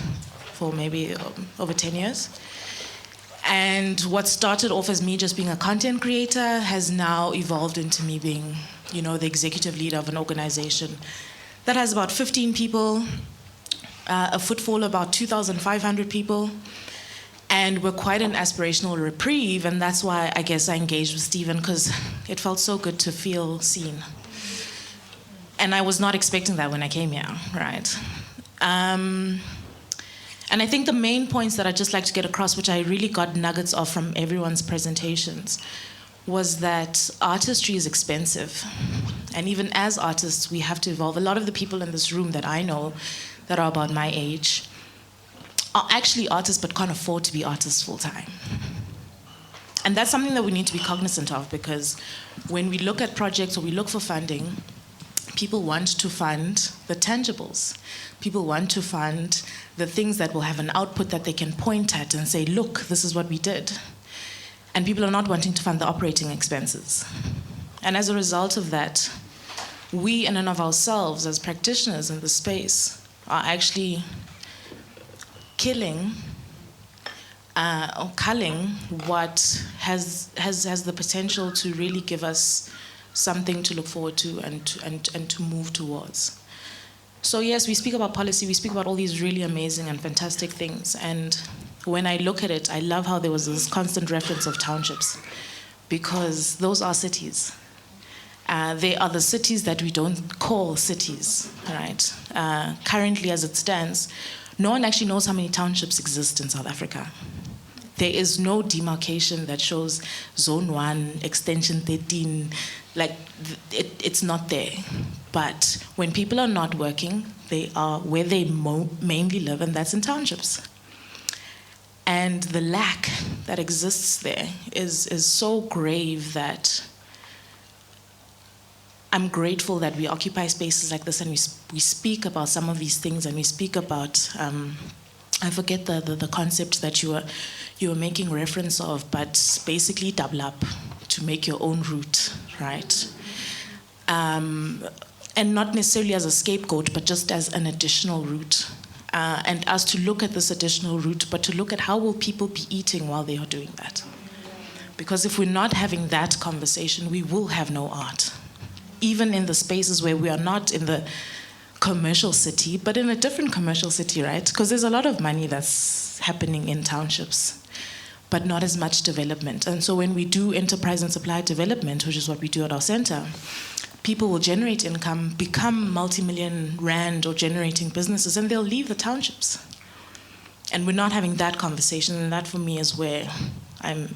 for maybe over 10 years. And what started off as me just being a content creator has now evolved into me being, the executive leader of an organization that has about 15 people, a footfall about 2,500 people. And we're quite an aspirational reprieve, and that's why I guess I engaged with Stephen, because it felt so good to feel seen. And I was not expecting that when I came here, right? And I think the main points that I'd just like to get across, which I really got nuggets of from everyone's presentations, was that artistry is expensive. And even as artists, we have to evolve. A lot of the people in this room that I know that are about my age are actually artists but can't afford to be artists full-time. And that's something that we need to be cognizant of, because when we look at projects or we look for funding, people want to fund the tangibles. People want to fund the things that will have an output that they can point at and say, look, this is what we did. And people are not wanting to fund the operating expenses. And as a result of that, we in and of ourselves as practitioners in the space are actually killing or culling what has the potential to really give us something to look forward to and to move towards. So yes, we speak about policy, we speak about all these really amazing and fantastic things, and when I look at it, I love how there was this constant reference of townships, because those are cities. They are the cities that we don't call cities, right? Currently, as it stands, no one actually knows how many townships exist in South Africa. There is no demarcation that shows Zone 1, Extension 13, it's not there. But when people are not working, they are where they mainly live, and that's in townships. And the lack that exists there is so grave that I'm grateful that we occupy spaces like this and we speak about some of these things, and we speak about, I forget the concept that you were making reference of, but basically double up to make your own route, right? And not necessarily as a scapegoat, but just as an additional route. And us to look at this additional route, but to look at how will people be eating while they are doing that. Because if we're not having that conversation, we will have no art. Even in the spaces where we are not in the commercial city, but in a different commercial city, right? Because there's a lot of money that's happening in townships, but not as much development. And so when we do enterprise and supply development, which is what we do at our center, people will generate income, become multi-million rand or generating businesses, and they'll leave the townships. And we're not having that conversation, and that for me is where I'm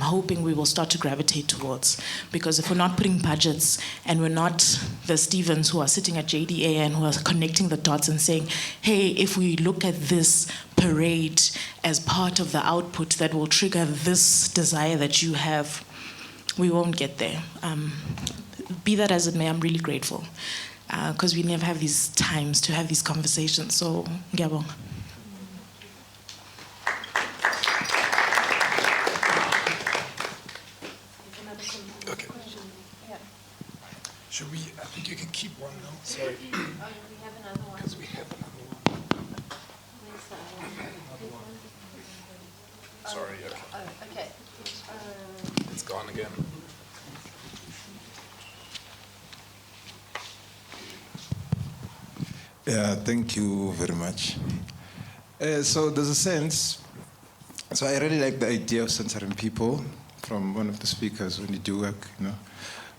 hoping we will start to gravitate towards. Because if we're not putting budgets and we're not the Stevens who are sitting at JDA and who are connecting the dots and saying, hey, if we look at this parade as part of the output that will trigger this desire that you have, we won't get there. Be that as it may, I'm really grateful. Because we never have these times to have these conversations. So, ngiyabonga. Okay. Should we? I think you can keep one now. Sorry. We have another one. Because we have another one. Sorry. Okay. Oh, okay. It's gone again. Yeah, thank you very much. So there's a sense, so I really like the idea of censoring people from one of the speakers when you do work,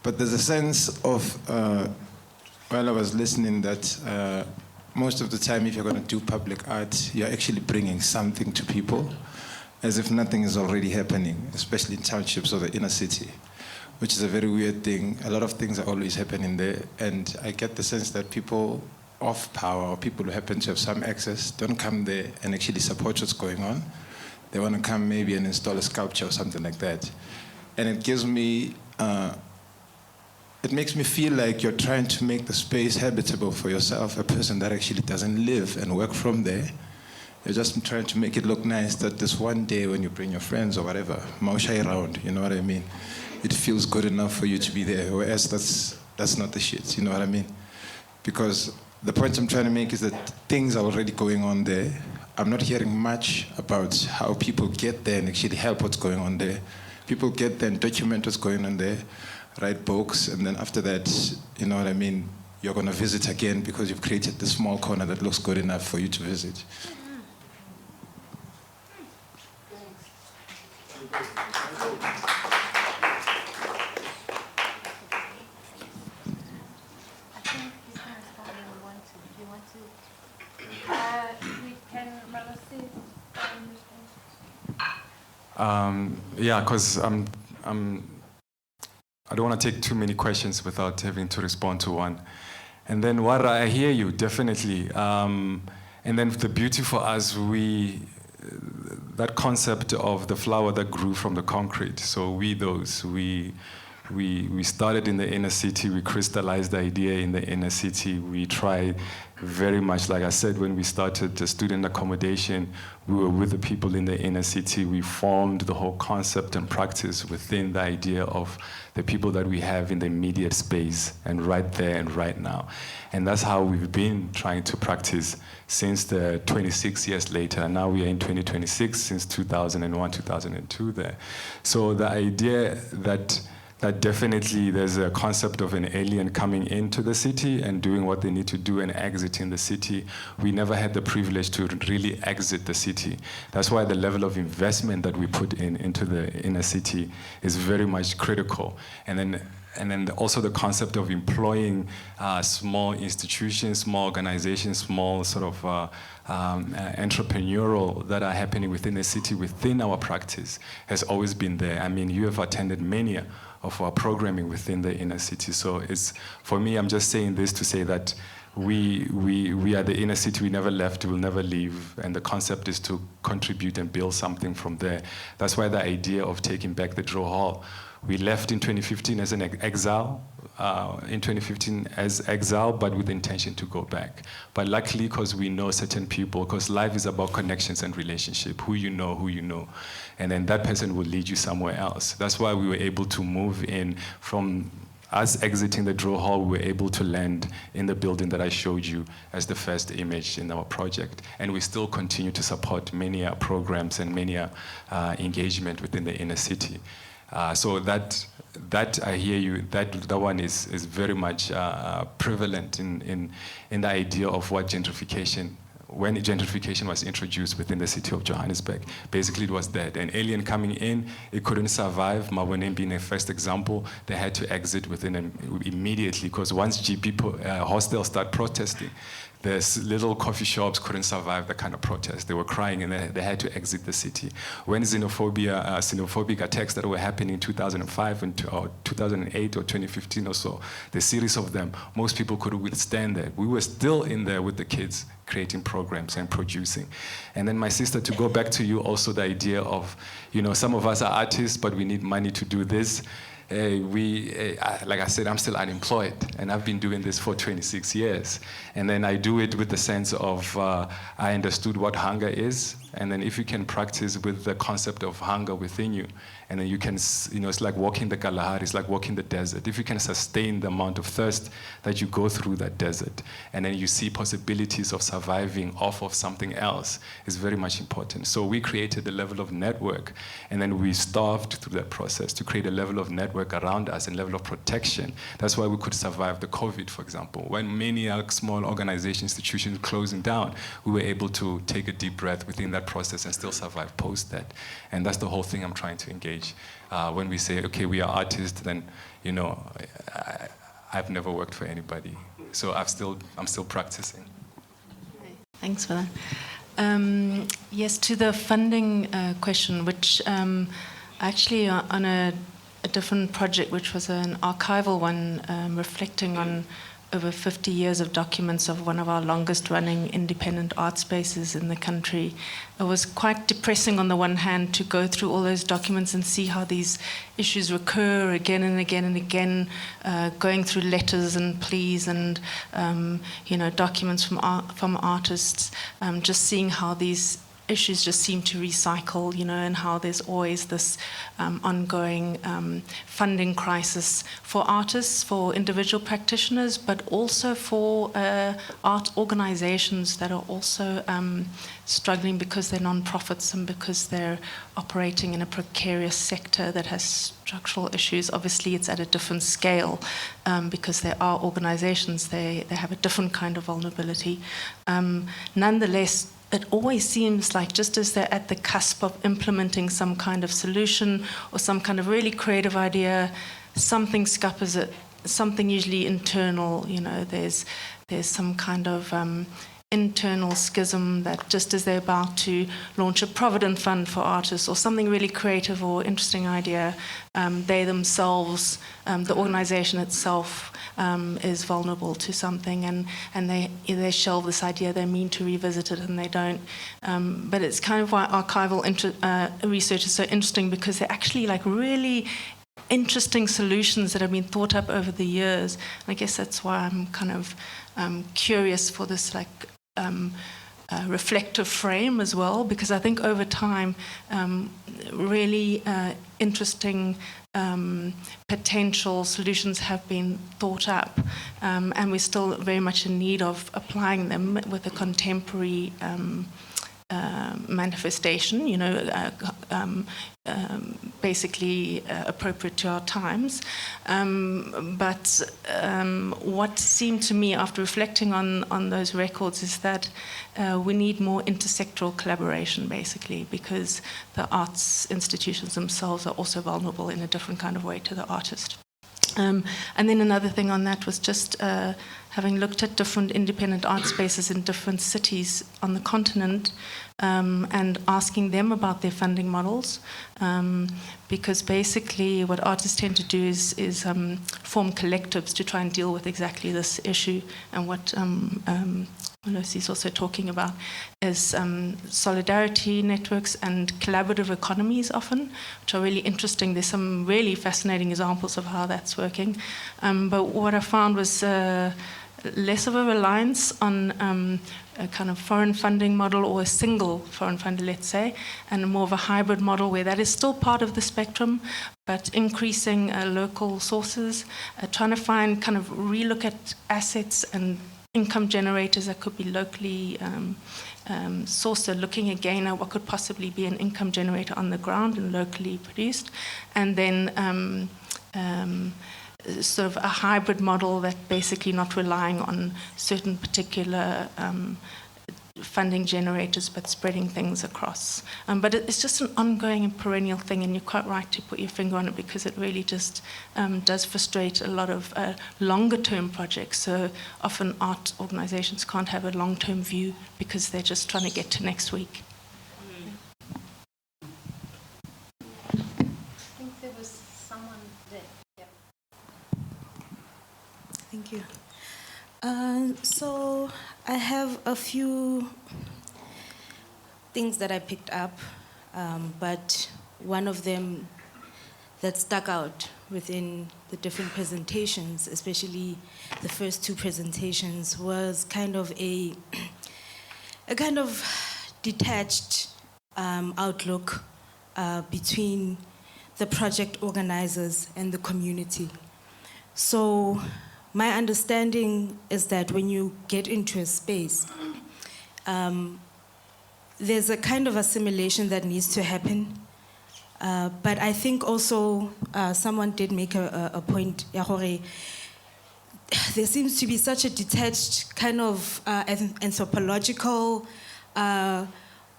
But there's a sense of, while I was listening, that most of the time, if you're going to do public art, you're actually bringing something to people, as if nothing is already happening, especially in townships or the inner city, which is a very weird thing. A lot of things are always happening there, and I get the sense that people of power, or people who happen to have some access, don't come there and actually support what's going on. They want to come maybe and install a sculpture or something like that. And it gives me, it makes me feel like you're trying to make the space habitable for yourself, a person that actually doesn't live and work from there. You're just trying to make it look nice that this one day when you bring your friends or whatever, mausha around, you know what I mean? It feels good enough for you to be there, whereas that's not the shit, you know what I mean? Because the point I'm trying to make is that things are already going on there. I'm not hearing much about how people get there and actually help what's going on there. People get there and document what's going on there, write books, and then after that, you know what I mean, you're going to visit again because you've created this small corner that looks good enough for you to visit. Yeah, because I don't want to take too many questions without having to respond to one. And then what I hear you, definitely. And then the beauty for us, that concept of the flower that grew from the concrete. So we started in the inner city, we crystallized the idea in the inner city. We tried very much, like I said, when we started the student accommodation, we were with the people in the inner city. We formed the whole concept and practice within the idea of the people that we have in the immediate space and right there and right now. And that's how we've been trying to practice since the 26 years later. And now we are in 2026, since 2001, 2002 there. So the idea that definitely there's a concept of an alien coming into the city and doing what they need to do and exiting the city. We never had the privilege to really exit the city. That's why the level of investment that we put into the inner city is very much critical. And then also the concept of employing small institutions, small organizations, small sort of entrepreneurial that are happening within the city, within our practice, has always been there. I mean, you have attended many of our programming within the inner city. So it's, for me, I'm just saying this to say that we are the inner city, we never left, we'll never leave, and the concept is to contribute and build something from there. That's why the idea of taking back the Draw Hall. We left in 2015 as an exile, but with the intention to go back. But luckily, because we know certain people, because life is about connections and relationship, who you know, and then that person will lead you somewhere else. That's why we were able to move in from us exiting the Draw Hall. We were able to land in the building that I showed you as the first image in our project. And we still continue to support many programs and many engagement within the inner city. So that I hear you, that one is very much prevalent in the idea of what gentrification, when gentrification was introduced within the city of Johannesburg. Basically it was that. An alien coming in, it couldn't survive. Maboneng being a first example, they had to exit immediately, because once GP hostels start protesting, the little coffee shops couldn't survive the kind of protest. They were crying and they had to exit the city. When xenophobic attacks that were happening in 2005 or 2008 or 2015 or so, the series of them, most people couldn't withstand that. We were still in there with the kids creating programs and producing. And then my sister, to go back to you, also the idea of, some of us are artists, but we need money to do this. Like I said, I'm still unemployed, and I've been doing this for 26 years. And then I do it with the sense of I understood what hunger is, and then if you can practice with the concept of hunger within you, and then you can, it's like walking the Kalahari, it's like walking the desert. If you can sustain the amount of thirst that you go through that desert, and then you see possibilities of surviving off of something else, is very much important. So we created a level of network, and then we starved through that process to create a level of network network around us and level of protection. That's why we could survive the COVID, for example. When many small organizations, institutions closing down, we were able to take a deep breath within that process and still survive post that. And that's the whole thing I'm trying to engage. When we say, okay, we are artists, then, you know, I've never worked for anybody. So I'm still practicing. Thanks for that. Yes, to the funding question, which actually on a different project, which was an archival one, reflecting on over 50 years of documents of one of our longest running independent art spaces in the country. It was quite depressing on the one hand to go through all those documents and see how these issues recur again and again and again, going through letters and pleas and documents from artists, just seeing how these issues just seem to recycle, and how there's always this ongoing funding crisis for artists, for individual practitioners, but also for art organizations that are also struggling because they're non-profits and because they're operating in a precarious sector that has structural issues. Obviously, it's at a different scale because there are organizations, they have a different kind of vulnerability. Nonetheless, it always seems like just as they're at the cusp of implementing some kind of solution or some kind of really creative idea, something scuppers it, something usually internal, there's some kind of internal schism that just as they're about to launch a provident fund for artists or something really creative or interesting idea, they themselves, the organization itself, is vulnerable to something, and they shelve this idea. They mean to revisit it and they don't. But it's kind of why archival research is so interesting, because they're actually like really interesting solutions that have been thought up over the years. And I guess that's why I'm kind of curious for this reflective frame as well, because I think over time really interesting potential solutions have been thought up, and we're still very much in need of applying them with a contemporary manifestation, basically appropriate to our times. But what seemed to me after reflecting on those records is that we need more intersectoral collaboration, basically, because the arts institutions themselves are also vulnerable in a different kind of way to the artist. And then another thing on that was just having looked at different independent art spaces in different cities on the continent, and asking them about their funding models, because basically what artists tend to do is form collectives to try and deal with exactly this issue. And what Malose is also talking about is solidarity networks and collaborative economies often, which are really interesting. There's some really fascinating examples of how that's working. But what I found was less of a reliance on a kind of foreign funding model or a single foreign funder, let's say, and more of a hybrid model where that is still part of the spectrum, but increasing local sources, trying to find kind of relook at assets and income generators that could be locally sourced, so looking again at what could possibly be an income generator on the ground and locally produced, and then sort of a hybrid model that basically not relying on certain particular funding generators, but spreading things across. But it's just an ongoing and perennial thing, and you're quite right to put your finger on it, because it really just does frustrate a lot of longer-term projects. So often art organizations can't have a long-term view because they're just trying to get to next week. I think there was someone there. Yeah. Thank you. So I have a few things that I picked up, but one of them that stuck out within the different presentations, especially the first two presentations, was kind of a kind of detached outlook between the project organizers and the community. So my understanding is that when you get into a space, there's a kind of assimilation that needs to happen But I think also someone did make a point, ya gore, there seems to be such a detached kind of anthropological,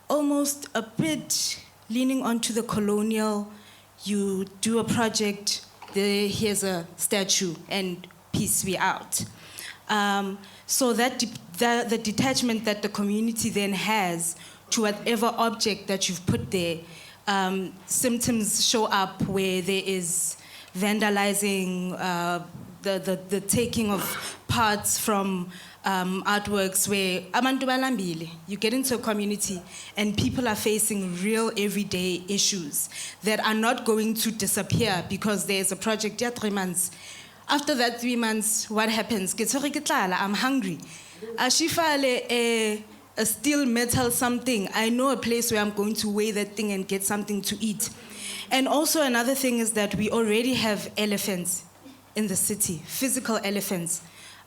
almost a bit leaning onto the colonial. You do a project, here's a statue, and peace, we out. So that the detachment that the community then has to whatever object that you've put there, symptoms show up where there is vandalizing, the taking of parts from artworks where abantu balambile. You get into a community and people are facing real everyday issues that are not going to disappear because there's a project, 3 months. After that 3 months, what happens? Keleketla, I'm hungry. Ashifale a steel metal something. I know a place where I'm going to weigh that thing and get something to eat. And also another thing is that we already have elephants in the city, physical elephants.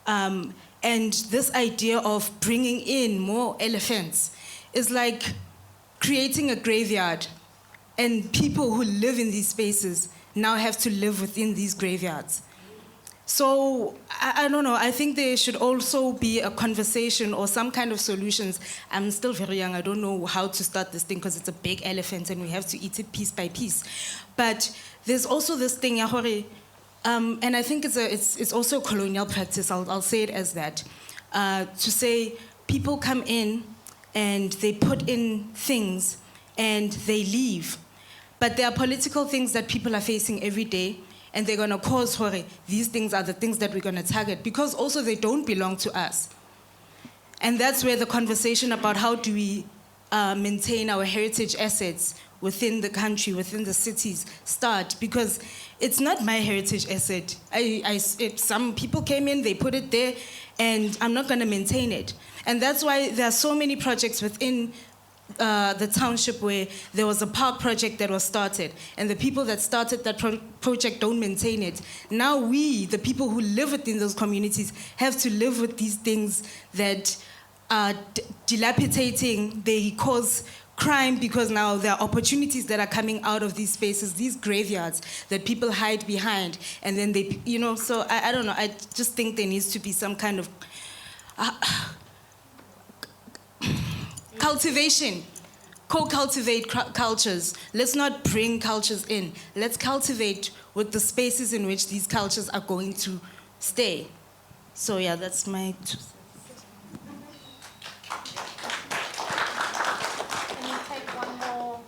And this idea of bringing in more elephants is like creating a graveyard. And people who live in these spaces now have to live within these graveyards. So, I don't know, I think there should also be a conversation or some kind of solutions. I'm still very young, I don't know how to start this thing because it's a big elephant and we have to eat it piece by piece. But there's also this thing, and I think it's also a colonial practice, I'll say it as that, to say people come in and they put in things and they leave. But there are political things that people are facing every day, and they're going to cause horror. These things are the things that we're going to target, because also they don't belong to us. And that's where the conversation about how do we maintain our heritage assets within the country, within the cities, start, because it's not my heritage asset. Some people came in, they put it there, and I'm not going to maintain it. And that's why there are so many projects within the township where there was a park project that was started, and the people that started that project don't maintain it. Now we, the people who live within those communities, have to live with these things that are dilapidating. They cause crime because now there are opportunities that are coming out of these spaces, these graveyards that people hide behind, and then they, so I don't know, I just think there needs to be some kind of cultivation, co-cultivate cultures. Let's not bring cultures in. Let's cultivate with the spaces in which these cultures are going to stay. So yeah, that's my 2 cents. Can you take one more?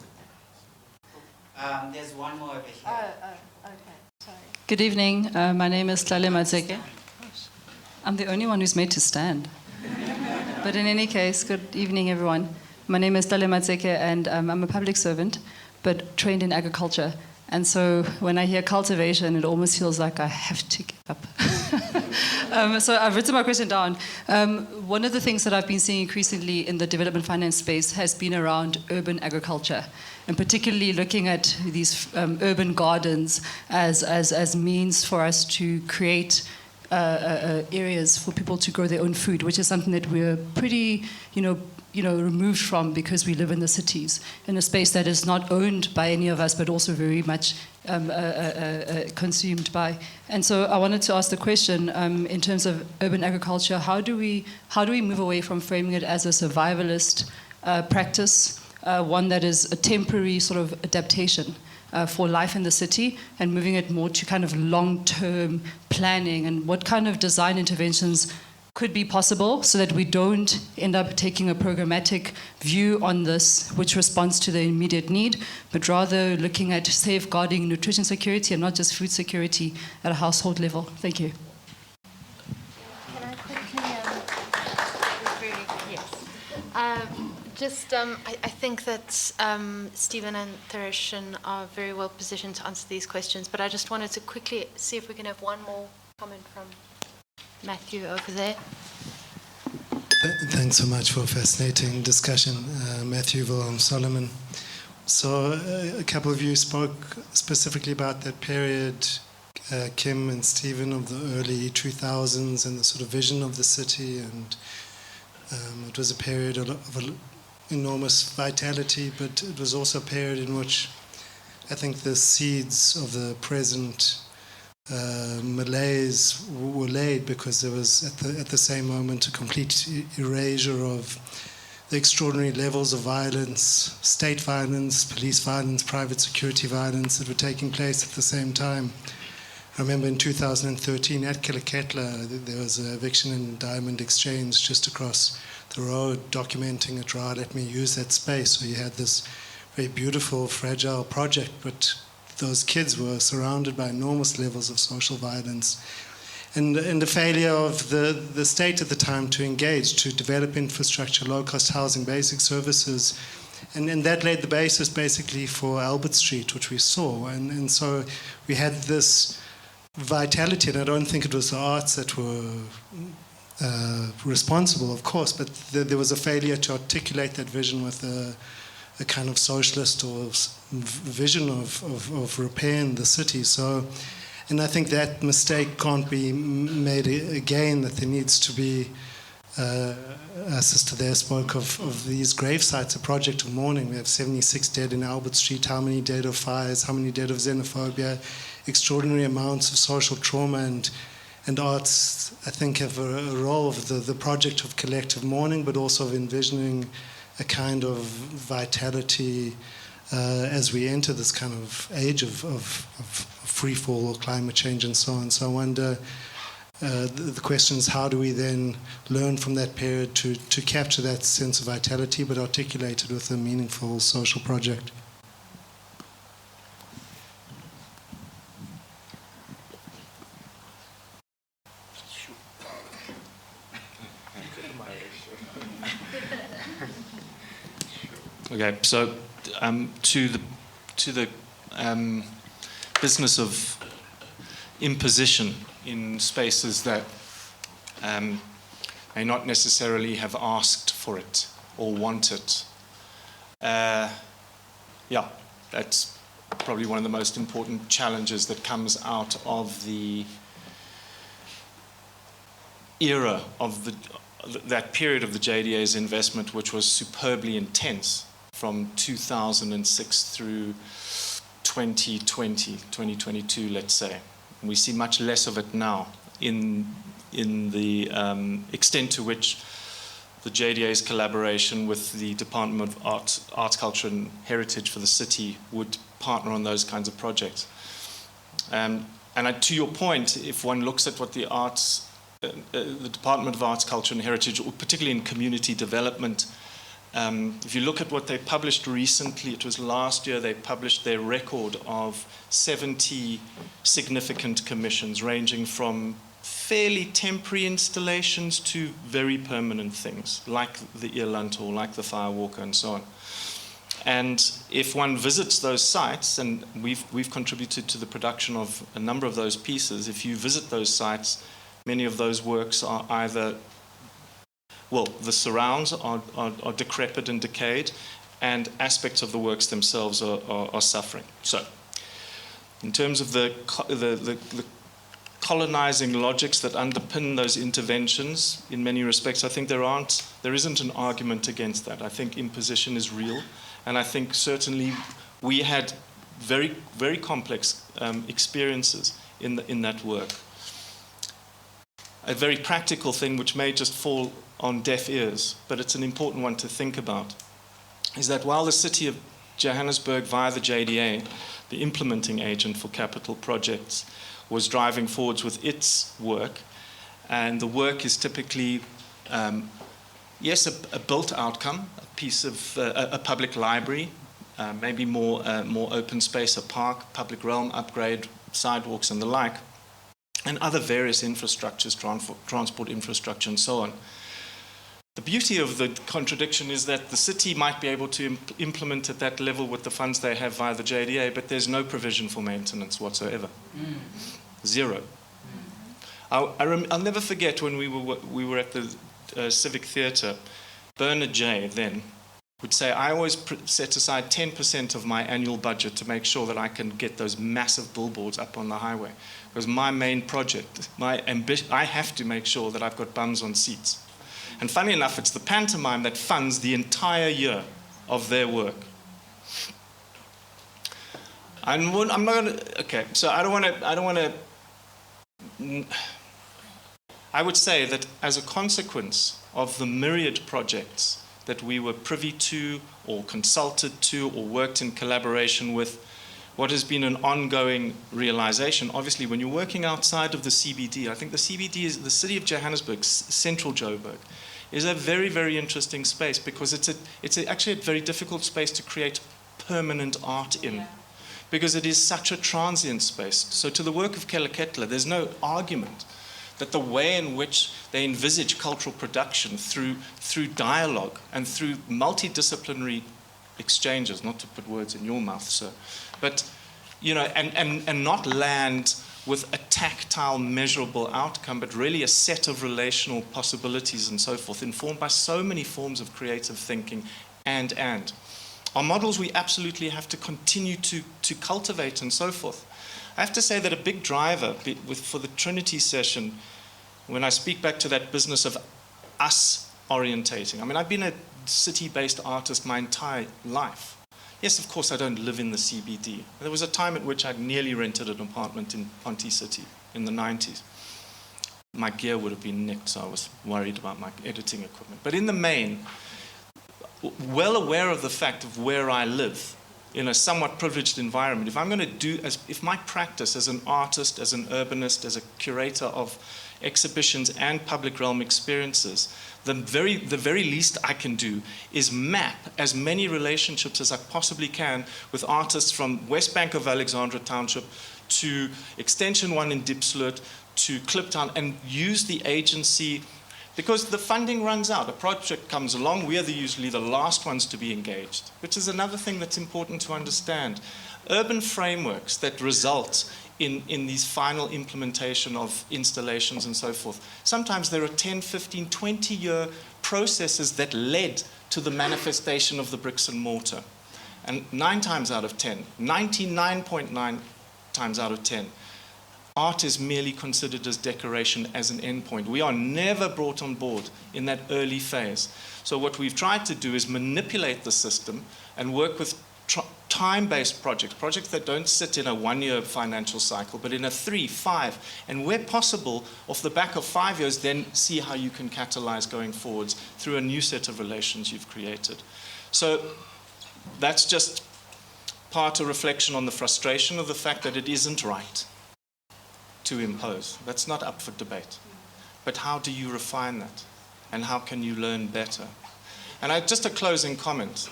There's one more over here. Oh, okay, sorry. Good evening. My name is Tlale Matseke. I'm the only one who's made to stand. But in any case, good evening, everyone. My name is Tlale Matseke, and I'm a public servant, but trained in agriculture. And so when I hear cultivation, it almost feels like I have to give up. So I've written my question down. One of the things that I've been seeing increasingly in the development finance space has been around urban agriculture, and particularly looking at these urban gardens as means for us to create areas for people to grow their own food, which is something that we're pretty, removed from because we live in the cities, in a space that is not owned by any of us, but also very much consumed by. And so I wanted to ask the question, in terms of urban agriculture, how do we move away from framing it as a survivalist practice, one that is a temporary sort of adaptation for life in the city, and moving it more to kind of long-term planning, and what kind of design interventions could be possible so that we don't end up taking a programmatic view on this which responds to the immediate need, but rather looking at safeguarding nutrition security and not just food security at a household level. Thank you. Can I quickly, yes. I think that Stephen and Thireshen are very well positioned to answer these questions, but I just wanted to quickly see if we can have one more comment from Matthew over there. Thanks so much for a fascinating discussion, Matthew Solomon. So a couple of you spoke specifically about that period, Kim and Stephen, of the early 2000s and the sort of vision of the city, and it was a period of enormous vitality, but it was also a period in which I think the seeds of the present malaise were laid because there was at the same moment a complete erasure of the extraordinary levels of violence, state violence, police violence, private security violence that were taking place at the same time. I remember in 2013 at Keleketla, there was an eviction in Diamond Exchange just across the road, documenting it raw. Let me use that space. So you had this very beautiful, fragile project, but those kids were surrounded by enormous levels of social violence. And the failure of the state at the time to engage, to develop infrastructure, low-cost housing, basic services. And that laid the basis basically for Albert Street, which we saw. And so we had this vitality, and I don't think it was the arts that were responsible, of course, but there was a failure to articulate that vision with a kind of socialist or vision of repair in the city. So, and I think that mistake can't be made again, that there needs to be, our sister there spoke of these grave sites, a project of mourning. We have 76 dead in Albert Street, how many dead of fires, how many dead of xenophobia, extraordinary amounts of social trauma, and arts, I think, have a role of the project of collective mourning, but also of envisioning a kind of vitality as we enter this kind of age of free fall or climate change and so on. So I wonder, the question is, how do we then learn from that period to capture that sense of vitality but articulate it with a meaningful social project? Okay, so to the business of imposition in spaces that may not necessarily have asked for it or want it. Yeah, that's probably one of the most important challenges that comes out of the era of that period of the JDA's investment, which was superbly intense from 2006 through 2022, let's say. And we see much less of it now in the extent to which the JDA's collaboration with the Department of Arts, Culture and Heritage for the city would partner on those kinds of projects. And to your point, if one looks at what the Department of Arts, Culture and Heritage, particularly in community development, if you look at what they published recently, it was last year, they published their record of 70 significant commissions, ranging from fairly temporary installations to very permanent things, like the Eland or like the Firewalker and so on. And if one visits those sites, and we've contributed to the production of a number of those pieces, if you visit those sites, many of those works are either, well, the surrounds are decrepit and decayed, and aspects of the works themselves are suffering. So, in terms of the colonizing logics that underpin those interventions, in many respects, I think there isn't an argument against that. I think imposition is real, and I think certainly we had very, very complex experiences in that work. A very practical thing which may just fall on deaf ears, but it's an important one to think about, is that while the city of Johannesburg, via the JDA, the implementing agent for capital projects, was driving forwards with its work, and the work is typically, yes, a built outcome, a piece of a public library, maybe more open space, a park, public realm upgrade, sidewalks and the like, and other various infrastructures, transport infrastructure and so on. The beauty of the contradiction is that the city might be able to implement at that level with the funds they have via the JDA, but there's no provision for maintenance whatsoever. Zero. I'll never forget when we were at the Civic Theatre, Bernard J. then would say, I always set aside 10% of my annual budget to make sure that I can get those massive billboards up on the highway. Because my main project, my ambition, I have to make sure that I've got bums on seats. And funny enough, it's the pantomime that funds the entire year of their work. I'm not going to. Okay, so I don't want to. I would say that as a consequence of the myriad projects that we were privy to, or consulted to, or worked in collaboration with, what has been an ongoing realization, obviously, when you're working outside of the CBD, I think the CBD is the city of Johannesburg, central Joburg, is a very, very interesting space because it's actually a very difficult space to create permanent art in, because it is such a transient space. So to the work of Keleketla, there's no argument that the way in which they envisage cultural production through dialogue and through multidisciplinary exchanges, not to put words in your mouth, sir, but, you know, and not land with a tactile, measurable outcome, but really a set of relational possibilities and so forth, informed by so many forms of creative thinking and. Our models we absolutely have to continue to cultivate and so forth. I have to say that a big driver for the Trinity Session, when I speak back to that business of us orientating, I mean, I've been a city-based artist my entire life. Yes, of course, I don't live in the CBD. There was a time at which I'd nearly rented an apartment in Ponty City in the 90s. My gear would have been nicked, so I was worried about my editing equipment. But in the main, well aware of the fact of where I live, in a somewhat privileged environment, if I'm going to if my practice as an artist, as an urbanist, as a curator of exhibitions and public realm experiences, the very least I can do is map as many relationships as I possibly can with artists from West Bank of Alexandra Township to Extension 1 in Diepsloot to Kliptown, and use the agency, because the funding runs out. A project comes along, we are usually the last ones to be engaged, which is another thing that's important to understand. Urban frameworks that result in these final implementation of installations and so forth, sometimes there are 10, 15, 20-year processes that led to the manifestation of the bricks and mortar. And 9 times out of 10, 99.9 times out of 10, art is merely considered as decoration, as an endpoint. We are never brought on board in that early phase. So what we've tried to do is manipulate the system and work with time-based projects that don't sit in a 1-year financial cycle, but in a 3, 5, and where possible, off the back of 5 years, then see how you can catalyze going forwards through a new set of relations you've created. So that's just part of reflection on the frustration of the fact that it isn't right to impose. That's not up for debate. But how do you refine that? And how can you learn better? And just a closing comment,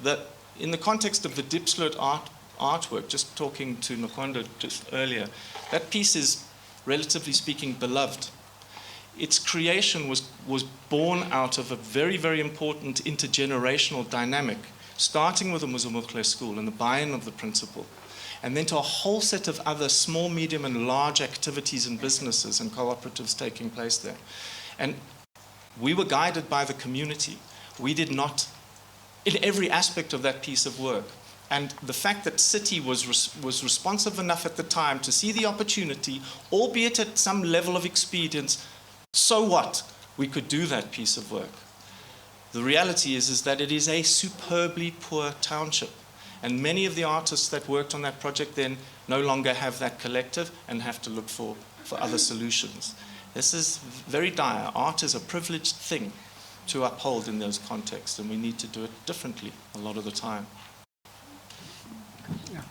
that in the context of the Diepsloot artwork, just talking to Nokwanda just earlier, that piece is, relatively speaking, beloved. Its creation was born out of a very, very important intergenerational dynamic, starting with the Malose school and the buy-in of the principal, and then to a whole set of other small, medium, and large activities and businesses and cooperatives taking place there. And we were guided by the community. We did not, in every aspect of that piece of work. And the fact that City was responsive enough at the time to see the opportunity, albeit at some level of expedience, so what? We could do that piece of work. The reality is that it is a superbly poor township. And many of the artists that worked on that project then no longer have that collective and have to look for other solutions. This is very dire. Art is a privileged thing to uphold in those contexts, and we need to do it differently a lot of the time. Yeah.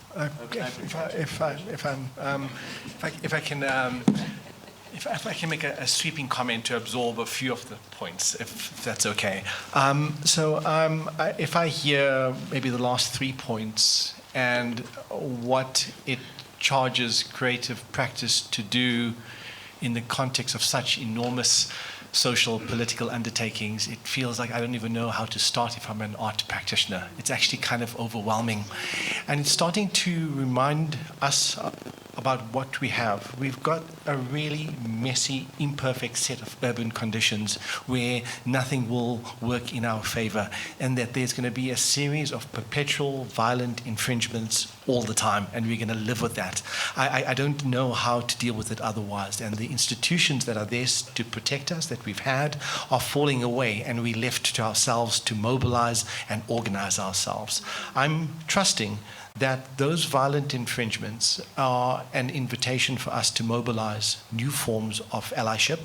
If I can make a sweeping comment to absorb a few of the points, if that's okay. If I hear maybe the last 3 points and what it charges creative practice to do in the context of such enormous social, political undertakings, it feels like I don't even know how to start if I'm an art practitioner. It's actually kind of overwhelming. And it's starting to remind us about what we have. We've got a really messy, imperfect set of urban conditions where nothing will work in our favor, and that there's going to be a series of perpetual violent infringements all the time, and we're going to live with that. I don't know how to deal with it otherwise, and the institutions that are there to protect us, that we've had, are falling away, and we're left to ourselves to mobilize and organize ourselves. I'm trusting that those violent infringements are an invitation for us to mobilize new forms of allyship,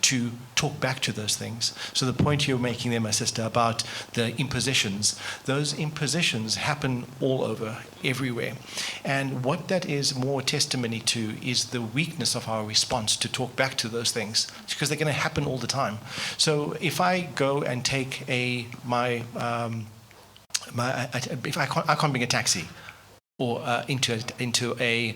to talk back to those things. So the point you're making there, my sister, about the impositions, those impositions happen all over, everywhere. And what that is more testimony to is the weakness of our response to talk back to those things, because they're going to happen all the time. So if I go and take if I can't bring a taxi or into a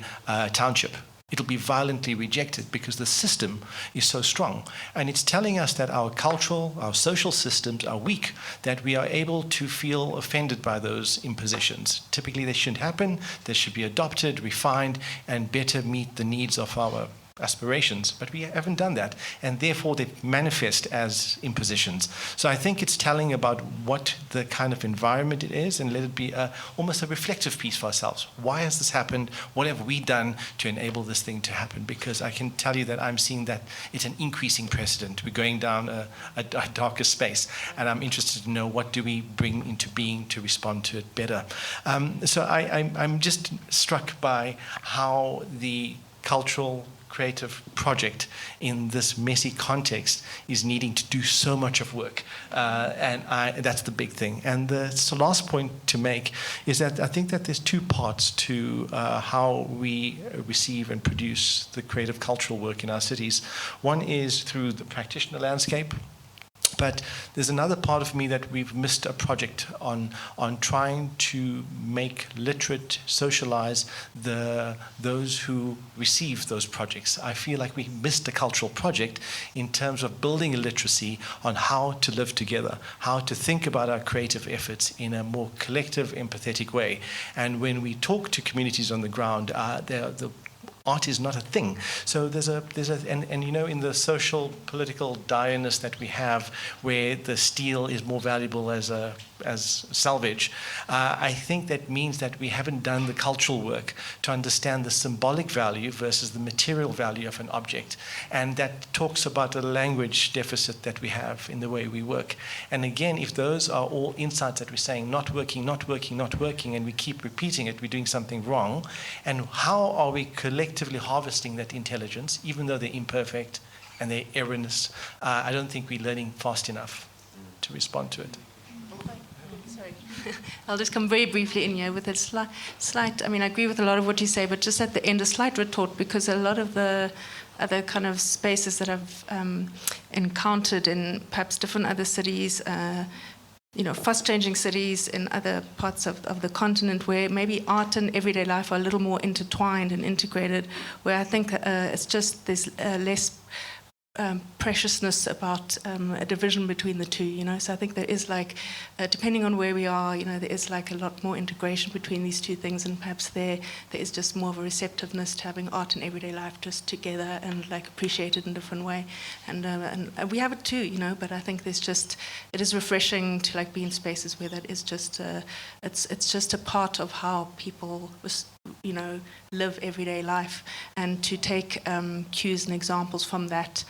township, it'll be violently rejected because the system is so strong. And it's telling us that our cultural, our social systems are weak, that we are able to feel offended by those impositions. Typically, they shouldn't happen. They should be adopted, refined, and better meet the needs of our aspirations, but we haven't done that, and therefore they manifest as impositions. So I think it's telling about what the kind of environment it is, and let it be almost a reflective piece for ourselves. Why has this happened? What have we done to enable this thing to happen? Because I can tell you that I'm seeing that it's an increasing precedent. We're going down a darker space, and I'm interested to know what do we bring into being to respond to it better. So I'm just struck by how the cultural creative project in this messy context is needing to do so much of work. And that's the big thing. And the last point to make is that I think that there's two parts to how we receive and produce the creative cultural work in our cities. One is through the practitioner landscape. But there's another part of me that we've missed a project on trying to make literate, socialize those who receive those projects. I feel like we missed a cultural project in terms of building a literacy on how to live together, how to think about our creative efforts in a more collective, empathetic way. And when we talk to communities on the ground, the art is not a thing. So and you know, in the social political direness that we have, where the steel is more valuable as salvage, I think that means that we haven't done the cultural work to understand the symbolic value versus the material value of an object. And that talks about a language deficit that we have in the way we work. And again, if those are all insights that we're saying, not working, not working, not working, and we keep repeating it, we're doing something wrong. And how are we collectively harvesting that intelligence, even though they're imperfect and they're erroneous? I don't think we're learning fast enough to respond to it. Sorry. I'll just come very briefly in here with a slight, I mean, I agree with a lot of what you say, but just at the end, a slight retort, because a lot of the other kind of spaces that I've encountered in perhaps different other cities, fast-changing cities in other parts of the continent, where maybe art and everyday life are a little more intertwined and integrated, where I think it's just there's less preciousness about a division between the two, So I think there is depending on where we are, there is a lot more integration between these two things, and perhaps there is just more of a receptiveness to having art and everyday life just together and appreciated in a different way. And we have it too, but I think it is refreshing to be in spaces where that is just it's just a part of how people live everyday life, and to take cues and examples from that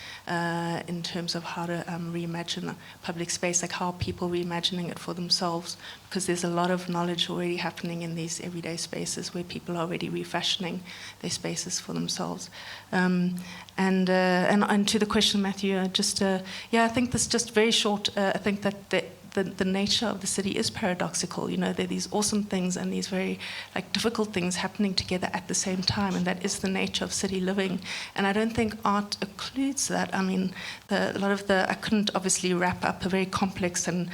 in terms of how to reimagine a public space, how are people reimagining it for themselves, because there's a lot of knowledge already happening in these everyday spaces where people are already refashioning their spaces for themselves. And to the question, Matthew, I think this just very short, I think that the nature of the city is paradoxical. There are these awesome things and these very difficult things happening together at the same time, and that is the nature of city living. And I don't think art occludes that. I mean, I couldn't obviously wrap up a very complex and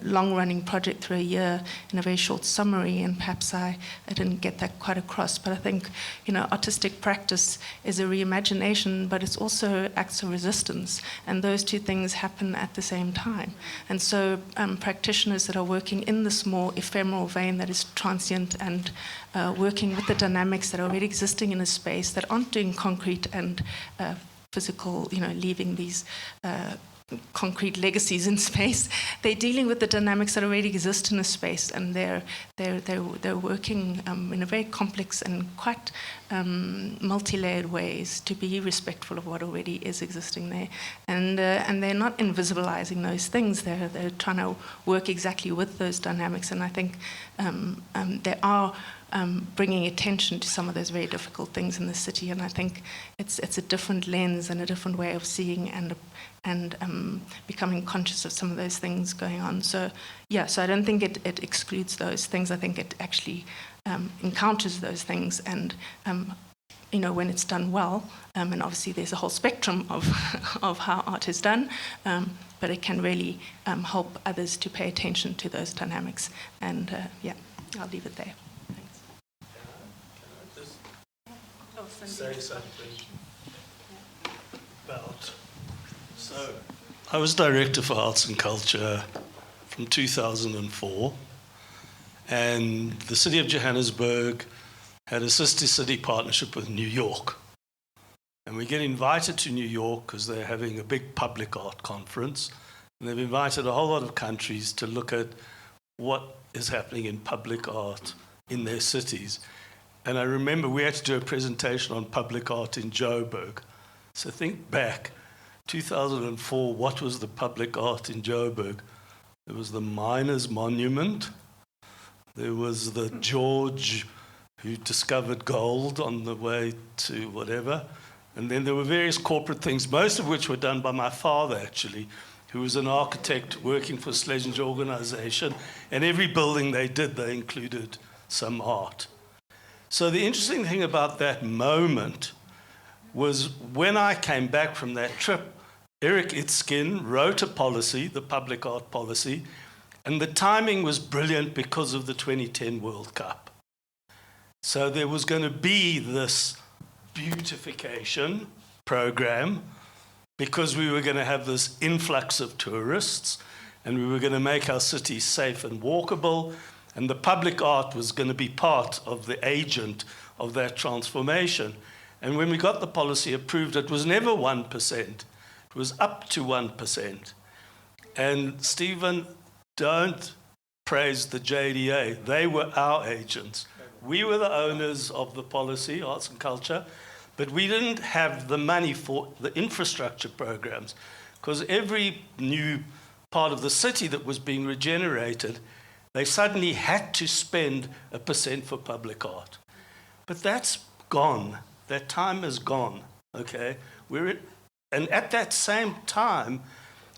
long-running project through a year in a very short summary, and perhaps I didn't get that quite across. But I think, artistic practice is a reimagination, but it's also acts of resistance, and those two things happen at the same time. And so practitioners that are working in this more ephemeral vein that is transient, and working with the dynamics that are already existing in a space, that aren't doing concrete and physical, leaving these concrete legacies in space. They're dealing with the dynamics that already exist in a space, and they're working in a very complex and quite multi-layered ways to be respectful of what already is existing there. And they're not invisibilizing those things. They're trying to work exactly with those dynamics. And I think they are bringing attention to some of those very difficult things in the city. And I think it's a different lens and a different way of seeing and becoming conscious of some of those things going on. So yeah, so I don't think it excludes those things. I think it actually encounters those things, and when it's done well, and obviously there's a whole spectrum of how art is done, but it can really help others to pay attention to those dynamics. And yeah, I'll leave it there. Say something about. So, I was director for arts and culture from 2004, and the city of Johannesburg had a sister city partnership with New York. And we get invited to New York because they're having a big public art conference, and they've invited a whole lot of countries to look at what is happening in public art in their cities. And I remember we had to do a presentation on public art in Joburg. So think back, 2004, what was the public art in Joburg? There was the Miners' Monument. There was the George who discovered gold on the way to whatever. And then there were various corporate things, most of which were done by my father, actually, who was an architect working for Schlesinger Organization. And every building they did, they included some art. So the interesting thing about that moment was when I came back from that trip, Eric Itzkin wrote a policy, the public art policy, and the timing was brilliant because of the 2010 World Cup. So there was going to be this beautification program because we were going to have this influx of tourists, and we were going to make our cities safe and walkable. And the public art was going to be part of the agent of that transformation. And when we got the policy approved, it was never 1%. It was up to 1%. And Stephen, don't praise the JDA. They were our agents. We were the owners of the policy, arts and culture, but we didn't have the money for the infrastructure programs, because every new part of the city that was being regenerated, they suddenly had to spend 1% for public art. But that's gone. That time is gone, okay? And at that same time,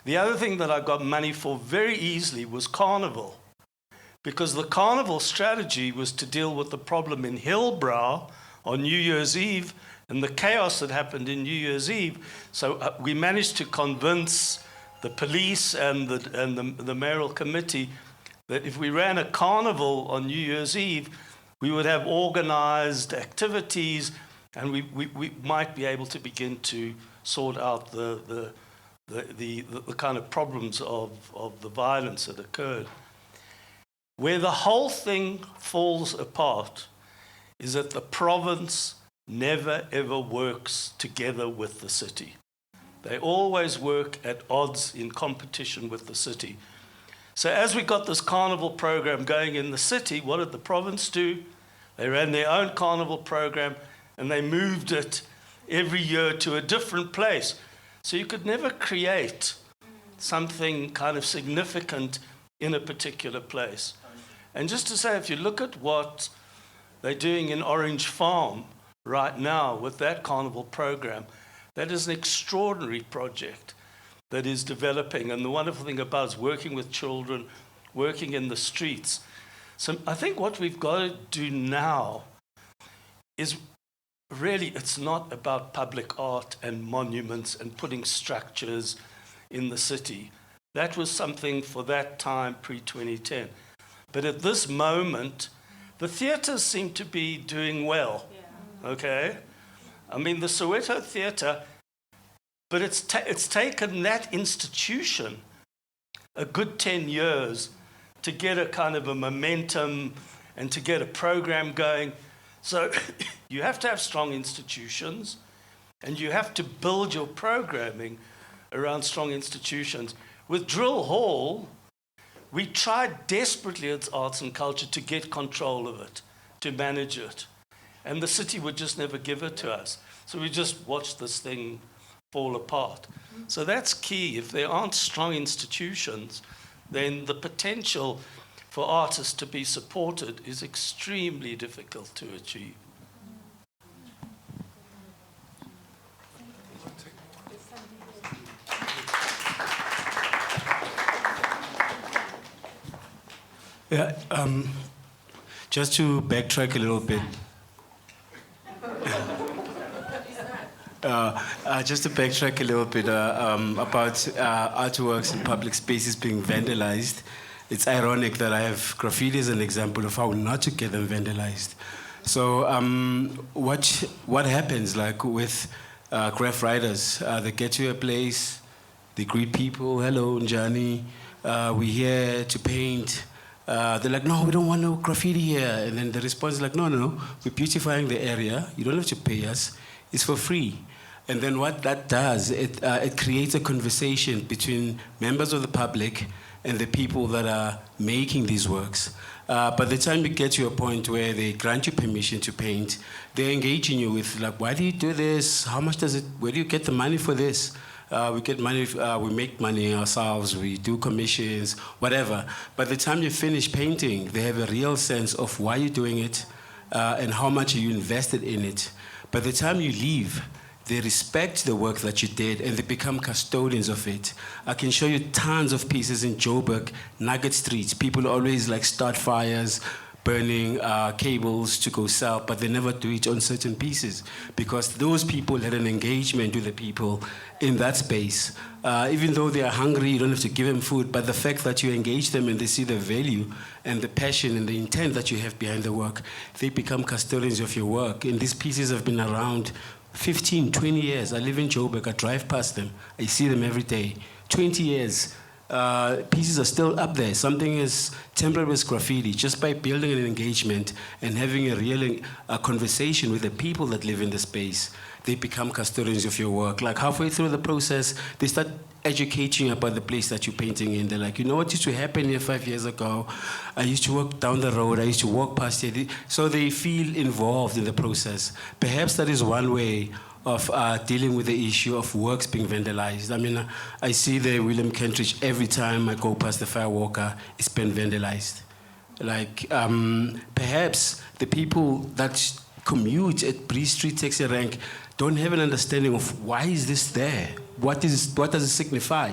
the other thing that I got money for very easily was Carnival, because the Carnival strategy was to deal with the problem in Hillbrow on New Year's Eve and the chaos that happened in New Year's Eve. So we managed to convince the police and the mayoral committee that if we ran a carnival on New Year's Eve, we would have organized activities, and we might be able to begin to sort out the kind of problems of the violence that occurred. Where the whole thing falls apart is that the province never ever works together with the city. They always work at odds in competition with the city. So as we got this carnival program going in the city, what did the province do? They ran their own carnival program, and they moved it every year to a different place. So you could never create something kind of significant in a particular place. And just to say, if you look at what they're doing in Orange Farm right now with that carnival program, that is an extraordinary project that is developing. And the wonderful thing about it is working with children, working in the streets. So I think what we've got to do now is really, it's not about public art and monuments and putting structures in the city. That was something for that time, pre-2010. But at this moment, the theatres seem to be doing well, okay? I mean, the Soweto Theatre, but it's taken that institution a good 10 years to get a kind of a momentum and to get a program going. So you have to have strong institutions, and you have to build your programming around strong institutions. With Drill Hall, we tried desperately at Arts and Culture to get control of it, to manage it. And the city would just never give it to us. So we just watched this thing fall apart. So that's key. If there aren't strong institutions, then the potential for artists to be supported is extremely difficult to achieve. Yeah, just to backtrack a little bit. Just to backtrack a little bit about artworks and public spaces being vandalized. It's ironic that I have graffiti as an example of how not to get them vandalized. So what happens, like with graph writers? They get to a place, they greet people, hello, Njani, we're here to paint. They're like, no, we don't want no graffiti here. And then the response is like, no, we're beautifying the area. You don't have to pay us. It's for free. And then what that does, it creates a conversation between members of the public and the people that are making these works. By the time you get to a point where they grant you permission to paint, they're engaging you with like, why do you do this? How much does it, where do you get the money for this? We get money, we make money ourselves, we do commissions, whatever. By the time you finish painting, they have a real sense of why you're doing it and how much you invested in it. By the time you leave, they respect the work that you did and they become custodians of it. I can show you tons of pieces in Joburg, Nugget Street. People always like start fires, burning cables to go south, but they never do it on certain pieces because those people had an engagement with the people in that space. Even though they are hungry, you don't have to give them food, but the fact that you engage them and they see the value and the passion and the intent that you have behind the work, they become custodians of your work. And these pieces have been around 15, 20 years. I live in Joburg, I drive past them, I see them every day. 20 years. Pieces are still up there. Something is temporary as graffiti. Just by building an engagement and having a real conversation with the people that live in the space, they become custodians of your work. Like halfway through the process, they start educating you about the place that you're painting in. They're like, you know what used to happen here 5 years ago? I used to walk down the road. I used to walk past here. So they feel involved in the process. Perhaps that is one way of dealing with the issue of works being vandalized. I mean, I see the William Kentridge every time I go past the Firewalker, it's been vandalized. Like, perhaps the people that commute at Bree Street Taxi Rank don't have an understanding of why is this there? What does it signify?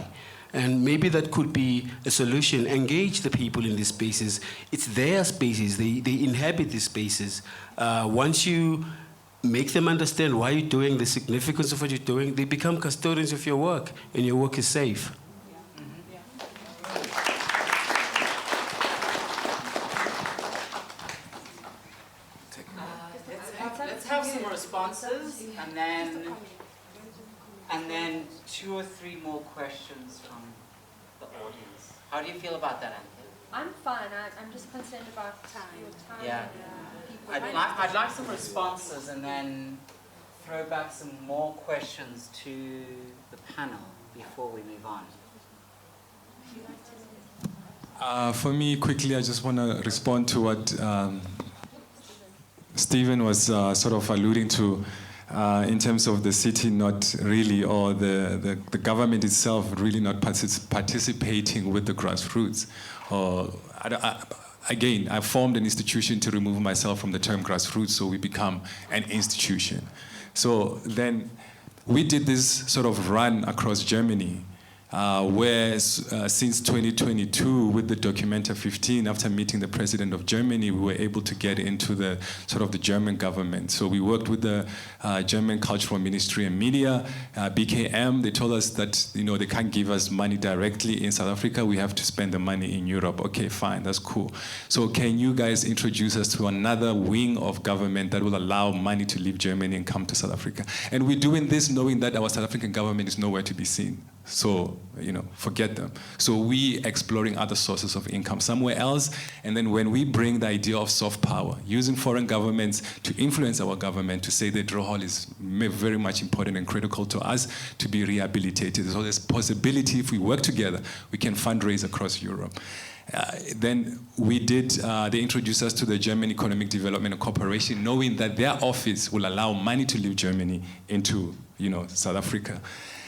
And maybe that could be a solution. Engage the people in these spaces. It's their spaces. They inhabit these spaces. Once you make them understand why you're doing, the significance of what you're doing, they become custodians of your work, and your work is safe. Let's have some responses, and then 2 or 3 more questions from the audience. How do you feel about that, Anthea? I'm fine. I'm just concerned about time. Yeah. I'd like some responses and then throw back some more questions to the panel before we move on. For me, quickly, I just want to respond to what Stephen was sort of alluding to in terms of the city not really, or the government itself really not participating with the grassroots. Again, I formed an institution to remove myself from the term grassroots, so we become an institution. So then we did this sort of run across Germany, where since 2022, with the Documenta 15, after meeting the president of Germany, we were able to get into the sort of the German government. So we worked with the German Cultural Ministry and Media, BKM. They told us that they can't give us money directly in South Africa. We have to spend the money in Europe. Okay, fine, that's cool. So can you guys introduce us to another wing of government that will allow money to leave Germany and come to South Africa? And we're doing this knowing that our South African government is nowhere to be seen. So, forget them. So we exploring other sources of income somewhere else. And then when we bring the idea of soft power, using foreign governments to influence our government to say the draw hall is very much important and critical to us to be rehabilitated. So there's possibility if we work together, we can fundraise across Europe. Then we did, they introduced us to the German Economic Development and Cooperation, knowing that their office will allow money to leave Germany into, South Africa.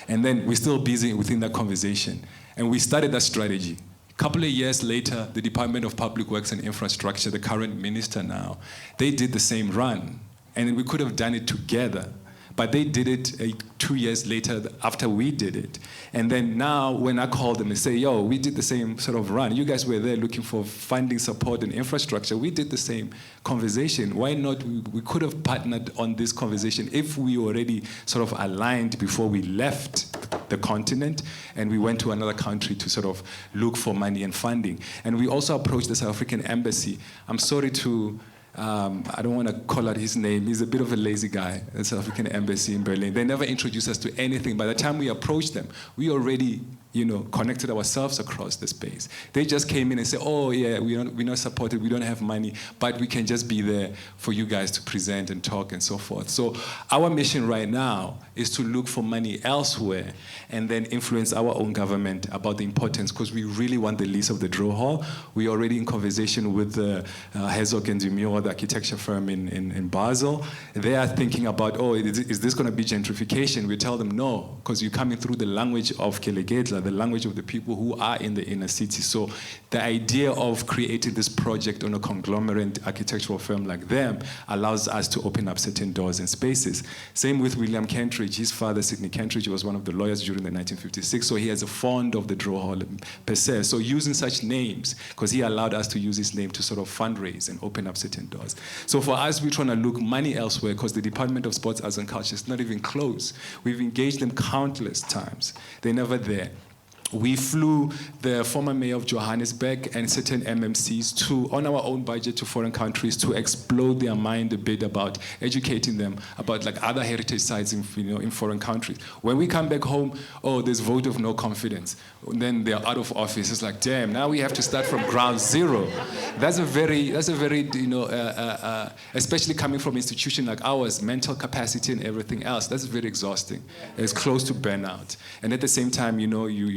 And then we're still busy within that conversation. And we started that strategy. A couple of years later, the Department of Public Works and Infrastructure, the current minister now, they did the same run. And we could have done it together. But they did it 2 years later after we did it. And then now when I call them and say, yo, we did the same sort of run. You guys were there looking for funding, support, and infrastructure. We did the same conversation. Why not? We could have partnered on this conversation if we already sort of aligned before we left the continent and we went to another country to sort of look for money and funding. And we also approached the South African embassy. I'm sorry to... I don't want to call out his name. He's a bit of a lazy guy, the South African embassy in Berlin. They never introduced us to anything. By the time we approached them, we already, connected ourselves across the space. They just came in and said, oh, yeah, we're not supported, we don't have money, but we can just be there for you guys to present and talk and so forth. So our mission right now is to look for money elsewhere and then influence our own government about the importance, because we really want the lease of the draw hall. We're already in conversation with Herzog and Dumur, the architecture firm in Basel. They are thinking about, oh, is this going to be gentrification? We tell them no, because you're coming through the language of Keleketla, the language of the people who are in the inner city. So the idea of creating this project on a conglomerate architectural firm like them allows us to open up certain doors and spaces. Same with William Kentridge. His father, Sidney Kentridge, was one of the lawyers during the 1956, so he has a fond of the draw hall per se. So using such names, because he allowed us to use his name to sort of fundraise and open up certain doors. So for us, we're trying to look money elsewhere because the Department of Sports, Arts and Culture is not even close. We've engaged them countless times. They're never there. We flew the former mayor of Johannesburg and certain MMCs on our own budget to foreign countries to explode their mind a bit about educating them about like other heritage sites in foreign countries. When we come back home, oh, there's vote of no confidence. And then they're out of office. It's like, damn, now we have to start from ground zero. That's a very especially coming from an institution like ours, mental capacity and everything else, that's very exhausting. It's close to burnout. And at the same time, you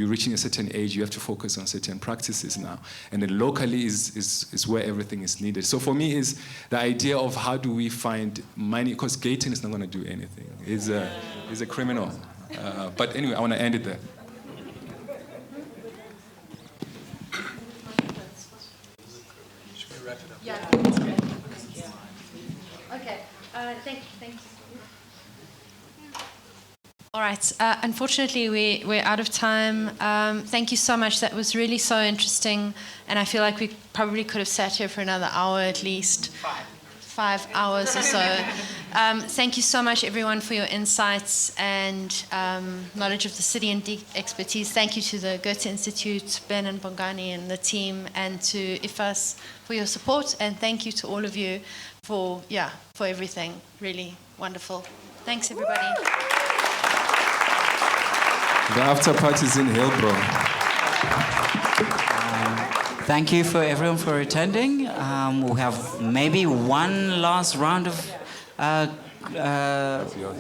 reaching a certain age, you have to focus on certain practices now. And then locally is where everything is needed. So for me, is the idea of how do we find money, because Gaten is not going to do anything. He's a criminal. But anyway, I want to end it there. Yeah, that's great. Okay, thank you. All right, unfortunately we're out of time. Thank you so much, that was really so interesting, and I feel like we probably could have sat here for another hour at least. 5 hours or so. Thank you so much, everyone, for your insights and knowledge of the city and deep expertise. Thank you to the Goethe-Institut, Ben and Bongani and the team, and to IFAS for your support. And thank you to all of you for everything. Really wonderful. Thanks, everybody. The after party is in Hillbrow. Thank you for everyone for attending. We have maybe one last round of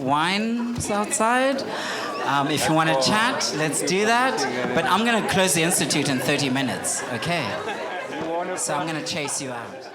wines outside. If you want to chat, let's do that. But I'm going to close the institute in 30 minutes, okay? So I'm going to chase you out.